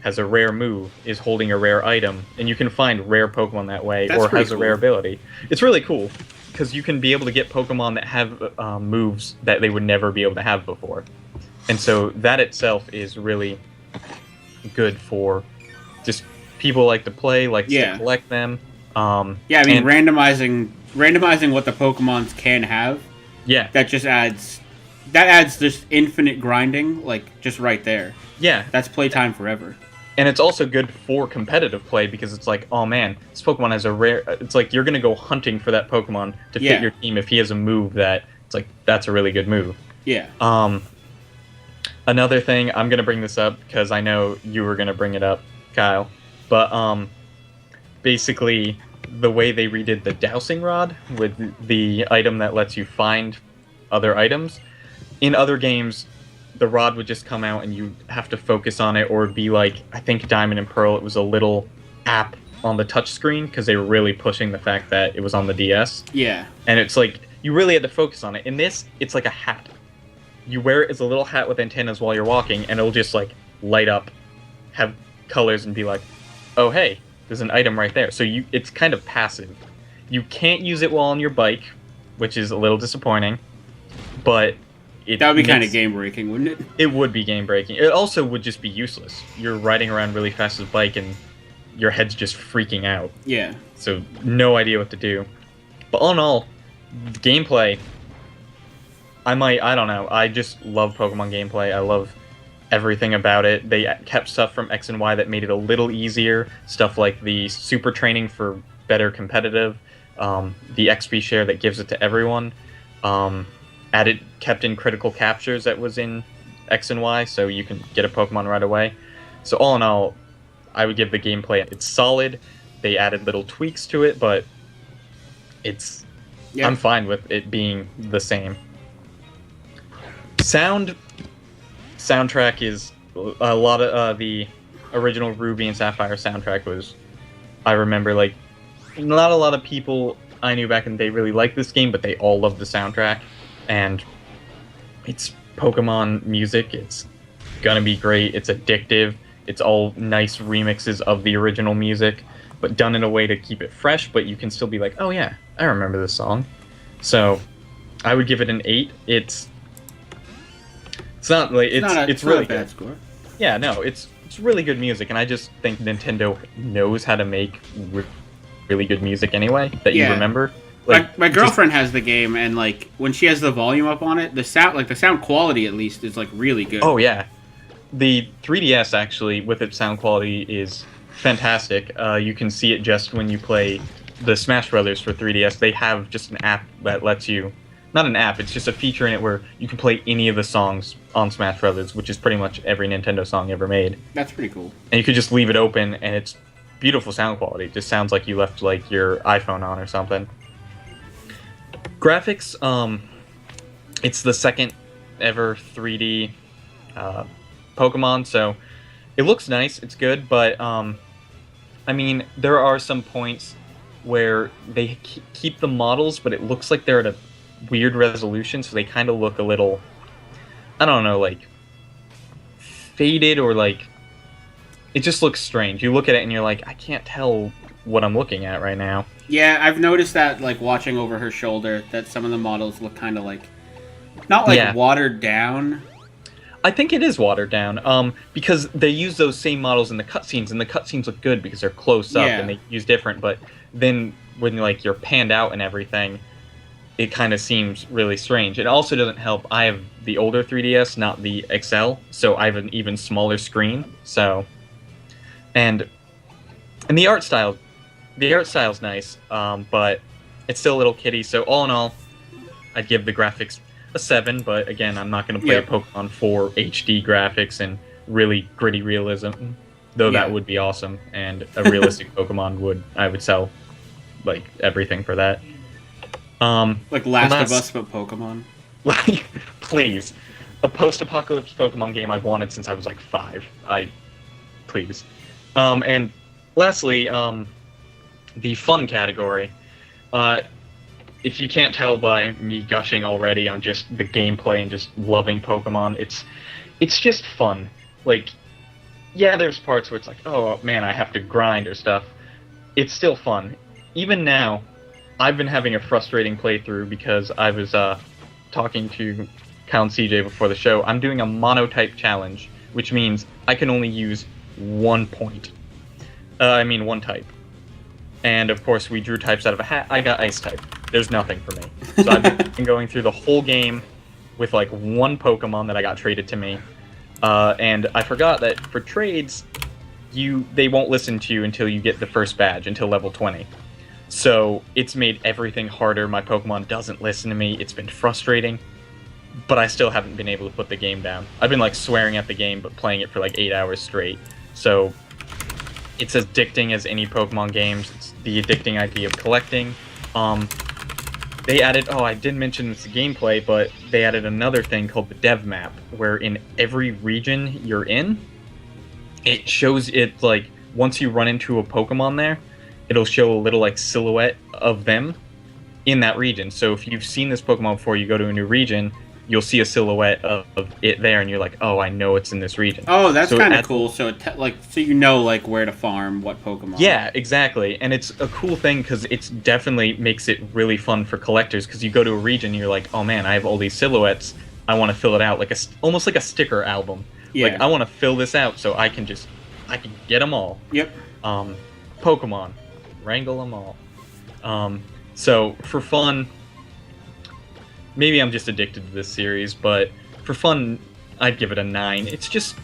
has a rare move, is holding a rare item, and you can find rare Pokemon that way, or has a rare ability. It's really cool, because you can be able to get Pokemon that have moves that they would never be able to have before. And so that itself is really good for just people like to play, like to collect them. Yeah, I mean, randomizing what the Pokemons can have. Yeah, that adds just infinite grinding, like just right there. Yeah, that's playtime forever. And it's also good for competitive play because it's like, oh man, this Pokemon has a rare. It's like you're gonna go hunting for that Pokemon to fit your team if he has a move that it's like that's a really good move. Yeah. Another thing, I'm gonna bring this up because I know you were gonna bring it up, Kyle. But basically, the way they redid the dowsing rod with the item that lets you find other items. In other games, the rod would just come out and you have to focus on it, or it'd be like, I think Diamond and Pearl, it was a little app on the touchscreen because they were really pushing the fact that it was on the DS. Yeah. And it's like, you really had to focus on it. In this, it's like a hat. You wear it as a little hat with antennas while you're walking, and it'll just like light up, have colors, and be like, oh hey, there's an item right there. So it's kind of passive. You can't use it while on your bike, which is a little disappointing, but that would be kind of game breaking, wouldn't it? It would be game breaking. It also would just be useless. You're riding around really fast with a bike and your head's just freaking out. Yeah. So no idea what to do. But all in all, gameplay, I don't know. I just love Pokemon gameplay. I love everything about it. They kept stuff from X and Y that made it a little easier. Stuff like the super training for better competitive, the XP share that gives it to everyone. Kept in critical captures that was in X and Y, so you can get a Pokemon right away. So all in all, I would give the gameplay, it's solid. They added little tweaks to it, but I'm fine with it being the same. Soundtrack is a lot of the original Ruby and Sapphire soundtrack was, I remember, like, not a lot of people I knew back in the day really liked this game, but they all loved the soundtrack. And it's Pokemon music. It's gonna be great. It's addictive. It's all nice remixes of the original music, but done in a way to keep it fresh, but you can still be like, oh yeah, I remember this song. So I would give it an 8. It's not like it's really bad good. Score. Yeah, no, it's really good music, and I just think Nintendo knows how to make really good music anyway that you remember. Like, my girlfriend has the game, and like when she has the volume up on it, the sound quality at least is like really good. Oh yeah, the 3DS actually with its sound quality is fantastic. You can see it just when you play the Smash Brothers for 3DS. They have just an app that lets you, not an app, it's just a feature in it where you can play any of the songs on Smash Brothers, which is pretty much every Nintendo song ever made. That's pretty cool. And you could just leave it open, and it's beautiful sound quality. It just sounds like you left like your iPhone on or something. Graphics, it's the second ever 3D Pokemon, so it looks nice, it's good, but I mean, there are some points where they keep the models, but it looks like they're at a weird resolution, so they kind of look a little, I don't know, like faded, or like it just looks strange. You look at it and you're like, I can't tell what I'm looking at right now. Yeah, I've noticed that, like, watching over her shoulder, that some of the models look kind of like, not like watered down. I think it is watered down, because they use those same models in the cutscenes, and the cutscenes look good because they're close up and they use different, but then when like you're panned out and everything, it kind of seems really strange. It also doesn't help. I have the older 3DS, not the XL, so I have an even smaller screen. So, and the art style's nice, but it's still a little kiddie. So all in all, I'd give the graphics a 7. But again, I'm not going to play a Pokemon 4 HD graphics and really gritty realism, though that would be awesome. And a realistic Pokemon I would sell like everything for that. Like Last of Us, but Pokemon. Like, please, a post-apocalypse Pokemon game I've wanted since I was like 5. Please. And lastly, the fun category. If you can't tell by me gushing already on just the gameplay and just loving Pokemon, it's just fun. Like, yeah, there's parts where it's like, oh man, I have to grind or stuff. It's still fun. Even now, I've been having a frustrating playthrough because I was talking to Kyle and CJ before the show. I'm doing a monotype challenge, which means I can only use one type. And of course, we drew types out of a hat. I got Ice type. There's nothing for me. So I've been going through the whole game with like one Pokemon that I got traded to me. And I forgot that for trades, they won't listen to you until you get the first badge, until level 20. So it's made everything harder. My Pokemon doesn't listen to me. It's been frustrating, but I still haven't been able to put the game down. I've been like swearing at the game, but playing it for like 8 hours straight. So it's as addicting as any Pokemon games. It's the addicting idea of collecting. They added, I did mention this gameplay, but they added another thing called the dev map, where in every region you're in, it shows it like, once you run into a Pokemon there, it'll show a little like silhouette of them in that region. So if you've seen this Pokemon before, you go to a new region, you'll see a silhouette of it there, and you're like, oh, I know it's in this region. Oh, that's kind of cool. So so you know like where to farm what Pokemon. Yeah, exactly. And it's a cool thing because it definitely makes it really fun for collectors, because you go to a region and you're like, oh man, I have all these silhouettes. I want to fill it out like almost like a sticker album. Yeah. Like I want to fill this out so I can get them all. Yep. Pokemon, wrangle them all. So for fun, maybe I'm just addicted to this series, but for fun, I'd give it a 9. It's just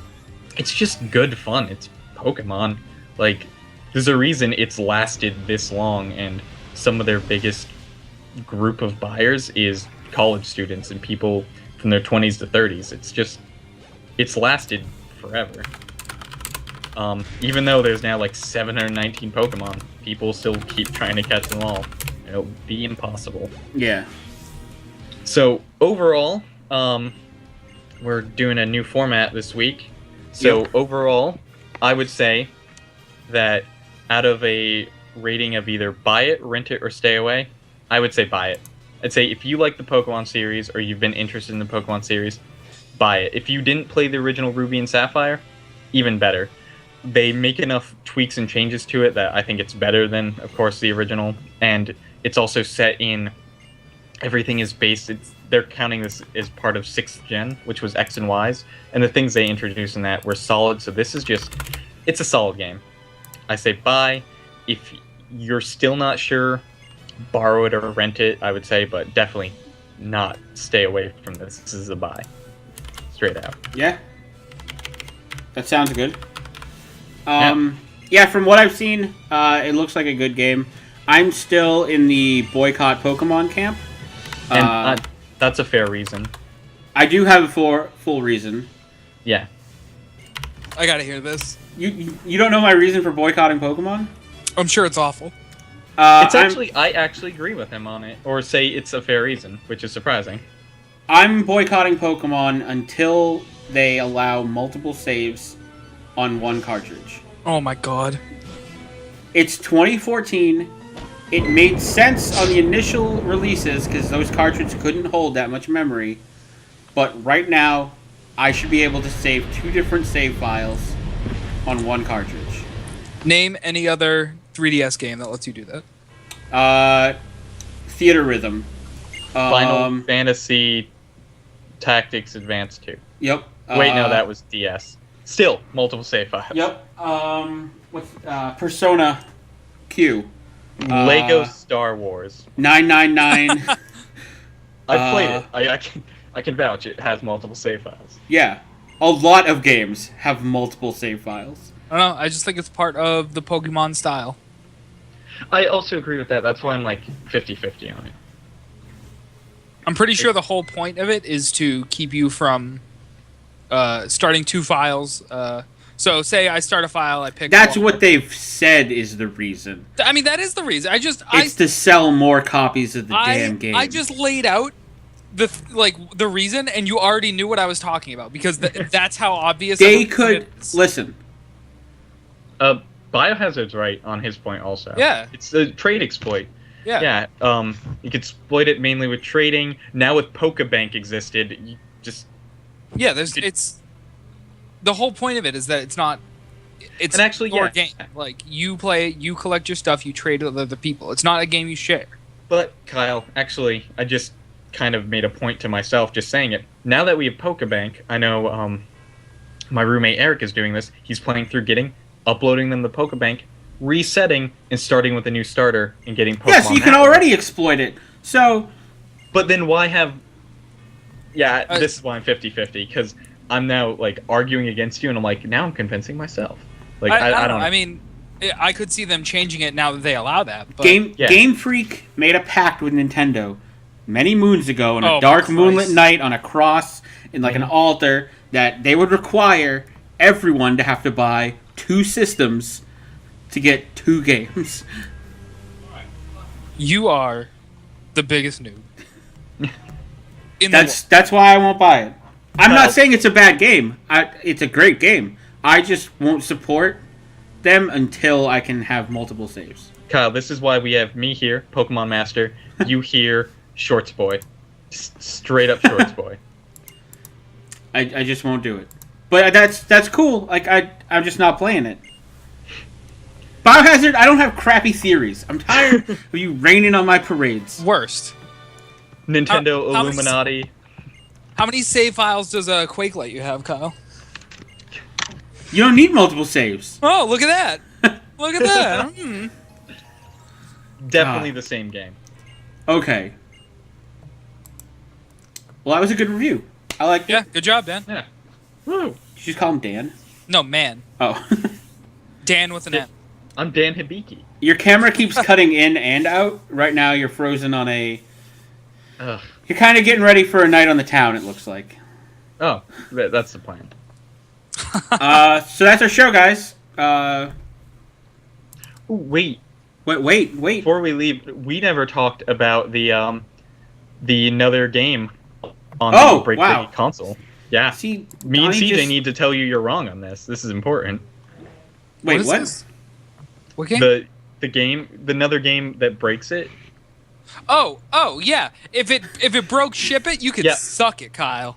good fun. It's Pokemon. Like, there's a reason it's lasted this long, and some of their biggest group of buyers is college students and people from their 20s to 30s. It's lasted forever. Even though there's now like 719 Pokemon, people still keep trying to catch them all. It'll be impossible. Yeah. So overall, we're doing a new format this week. So overall, I would say that out of a rating of either buy it, rent it, or stay away, I would say buy it. I'd say if you like the Pokemon series or you've been interested in the Pokemon series, buy it. If you didn't play the original Ruby and Sapphire, even better. They make enough tweaks and changes to it that I think it's better than, of course, the original. And it's also set in... Everything is based... They're counting this as part of 6th gen, which was X and Y's. And the things they introduced in that were solid. So this is just... It's a solid game. I say buy. If you're still not sure, borrow it or rent it, I would say. But definitely not stay away from this. This is a buy. Straight out. Yeah. That sounds good. Yeah, from what I've seen, it looks like a good game. I'm still in the boycott Pokemon camp. And that's a fair reason. I do have a full reason. Yeah. I gotta hear this. You don't know my reason for boycotting Pokemon? I'm sure it's awful. I actually agree with him on it, or say it's a fair reason, which is surprising. I'm boycotting Pokemon until they allow multiple saves on one cartridge. Oh my god. It's 2014. It made sense on the initial releases because those cartridges couldn't hold that much memory. But right now, I should be able to save 2 different save files on one cartridge. Name any other 3DS game that lets you do that. Theater Rhythm. Final Fantasy Tactics Advance 2. Yep. Wait, no, that was DS. Still, multiple save files. Yep. What's Persona Q. Lego Star Wars. 999. I played it. I can vouch it has multiple save files. Yeah. A lot of games have multiple save files. I don't know. I just think it's part of the Pokemon style. I also agree with that. That's why I'm like 50-50 on it. I'm pretty sure the whole point of it is to keep you from starting 2 files. So say I start a file, I pick. That's what they've said is the reason. I mean, that is the reason. It's to sell more copies of the damn game. I just laid out the reason, and you already knew what I was talking about because that's how obvious. They could listen. Biohazard's right on his point also. Yeah. It's a trade exploit. Yeah. Yeah. You could exploit it mainly with trading. Now with Pokebank existed, you just. Yeah, it's. The whole point of it is that it's not. It's and actually, your yeah. game. Like you play, you collect your stuff, you trade with other people. It's not a game you share. But Kyle, actually, I just kind of made a point to myself just saying it. Now that we have Pokebank, I know my roommate Eric is doing this. He's playing through uploading them to Pokebank, resetting, and starting with a new starter and getting Pokemon. Yeah, so you can already exploit it. So. But then why have. Yeah, this is why I'm 50-50, because I'm now arguing against you, and I'm now I'm convincing myself. I don't know. I mean, I could see them changing it now that they allow that. But Game Freak made a pact with Nintendo many moons ago on a dark moonlit night on a cross in an altar that they would require everyone to have to buy 2 systems to get 2 games. You are the biggest noob. That's why I won't buy it. I'm not saying it's a bad game. It's a great game. I just won't support them until I can have multiple saves. Kyle, this is why we have me here, Pokemon Master, you here, Shorts Boy. Straight up Shorts Boy. I just won't do it. But that's cool. I'm just not playing it. Biohazard, I don't have crappy theories. I'm tired of you raining on my parades. Worst. Nintendo Illuminati. How many save files does Quake let you have, Kyle? You don't need multiple saves. Oh, look at that. Look at that. Definitely the same game. Okay. Well, that was a good review. I like it. Yeah, good job, Dan. Yeah. Woo. Did you just call him Dan? No, man. Oh. Dan with an N. I'm Dan Hibiki. Your camera keeps cutting in and out. Right now, you're frozen on a... Ugh. You're kind of getting ready for a night on the town, it looks like. Oh, that's the plan. So that's our show, guys. Ooh, wait. Before we leave, we never talked about the another game on the Break the console. Yeah. See, me and CJ need to tell you you're wrong on this. This is important. Wait, what? What game? The game, another game that breaks it. Oh, yeah. If it broke, ship it. You could suck it, Kyle.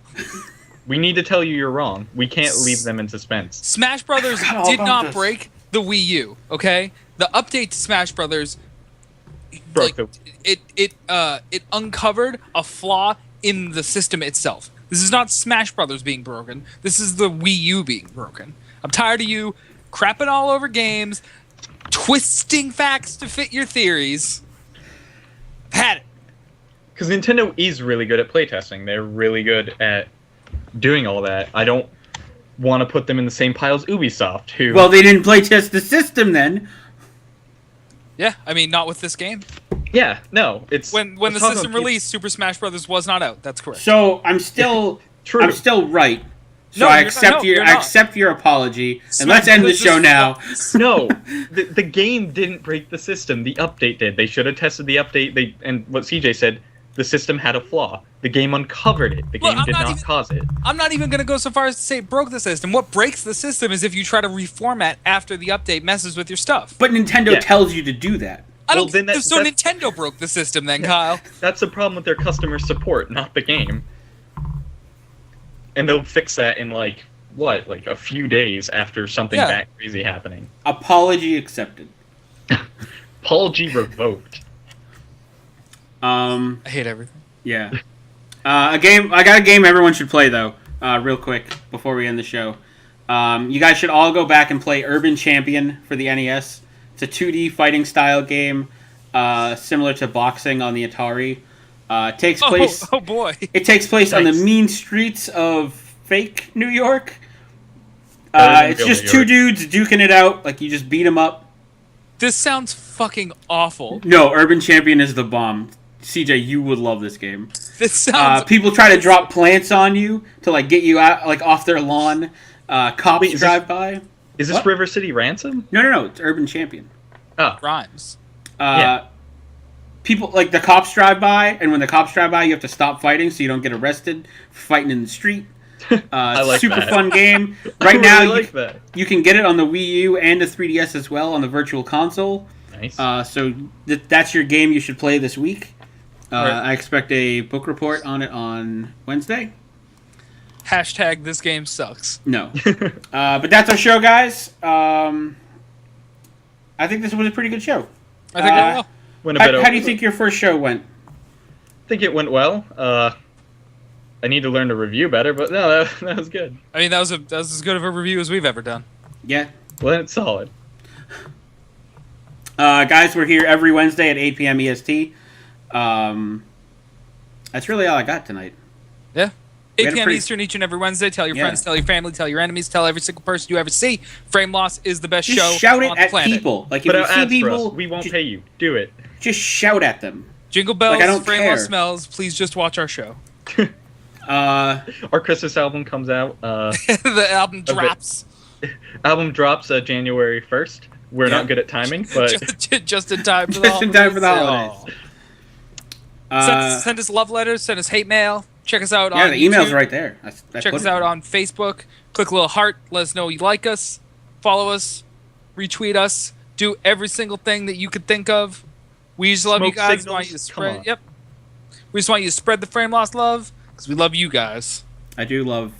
We need to tell you you're wrong. We can't leave them in suspense. Smash Brothers did not break the Wii U. Okay, the update to Smash Brothers broke it uncovered a flaw in the system itself. This is not Smash Brothers being broken. This is the Wii U being broken. I'm tired of you crapping all over games, twisting facts to fit your theories. I've had it. Because Nintendo is really good at playtesting. They're really good at doing all that. I don't want to put them in the same pile as Ubisoft, who... Well, they didn't playtest the system then. Yeah, I mean, not with this game. Yeah, no, it's... When the system released, Super Smash Bros. Was not out. That's correct. So, I'm still... True. I'm still right. So No, I you're accept not. your You're I not. accept your apology, and Smack let's end the this show now. No, the game didn't break the system. The update did. They should have tested the update. And what CJ said, the system had a flaw. The game uncovered it. The Look, game did not cause it. I'm not even going to go so far as to say it broke the system. What breaks the system is if you try to reformat after the update messes with your stuff. But Nintendo tells you to do that. I don't. Well, then so Nintendo broke the system, then, Kyle. That's the problem with their customer support, not the game. And they'll fix that in like a few days after something that crazy happening. Apology accepted. Apology revoked. I hate everything. Yeah. I got a game everyone should play though. Real quick before we end the show. You guys should all go back and play Urban Champion for the NES. It's a 2D fighting style game, similar to boxing on the Atari. It takes place. Oh boy! It takes place on the mean streets of fake New York. It's just two dudes duking it out. Like you just beat them up. This sounds fucking awful. No, Urban Champion is the bomb. CJ, you would love this game. This sounds. People try to drop plants on you to like get you out, like off their lawn. Cops drive by. Is this River City Ransom? No. It's Urban Champion. Oh, Rhymes. People like the cops drive by, and when the cops drive by, you have to stop fighting so you don't get arrested for fighting in the street. I like super that. fun game. Right now, you can get it on the Wii U and the 3DS as well on the Virtual Console. Nice. So that's your game you should play this week. Right. I expect a book report on it on Wednesday. Hashtag this game sucks. No. But that's our show, guys. I think this was a pretty good show. I think it will. How do you think your first show went? I think it went well. I need to learn to review better, but no, that was good. I mean, that was as good of a review as we've ever done. Yeah. Well, it's solid. Guys, we're here every Wednesday at 8 p.m. EST. That's really all I got tonight. Yeah. 8 p.m. Eastern each and every Wednesday. Tell your friends, tell your family, tell your enemies, tell every single person you ever see. Frameloss is the best show shout it on the at planet. people. Like if Put you out see ads people, for us. We won't pay you. Do it. Just shout at them. Jingle bells, Like, I don't Frameloss care. smells. Please just watch our show. Our Christmas album comes out. The album drops. Album drops January 1st. We're not good at timing, but just in time for the Just in time for the holidays. Send us love letters. Send us hate mail. Check us out on Yeah, the email's YouTube. right there. Check us out on Facebook. Click a little heart. Let us know you like us. Follow us. Retweet us. Do every single thing that you could think of. We just love you Smoke guys. signals? Want you to Come spread. on. Yep. We just want you to spread the Frameloss love because we love you guys. I do love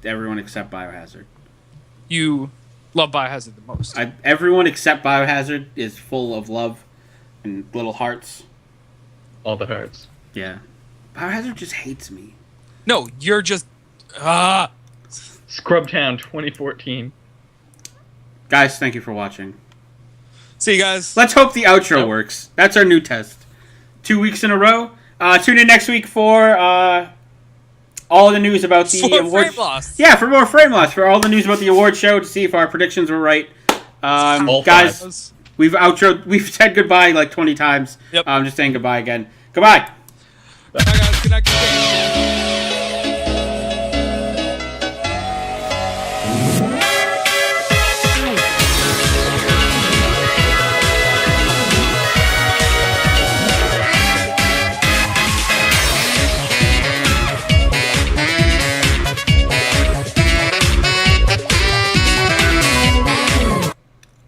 everyone except Biohazard. You love Biohazard the most. Everyone except Biohazard is full of love and little hearts. all the hearts. Yeah. Biohazard just hates me. No, you're just... Scrubtown 2014. Guys, thank you for watching. See you guys. Let's hope the outro works. That's our new test. 2 weeks in a row. Tune in next week for all the news about the award. Frameloss. Yeah, for more Frameloss. For all the news about the award show to see if our predictions were right. Guys, we've said goodbye like 20 times. Yep. I'm just saying goodbye again. Goodbye. Bye, guys. Good night.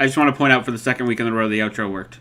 I just want to point out for the second week in a row the outro worked.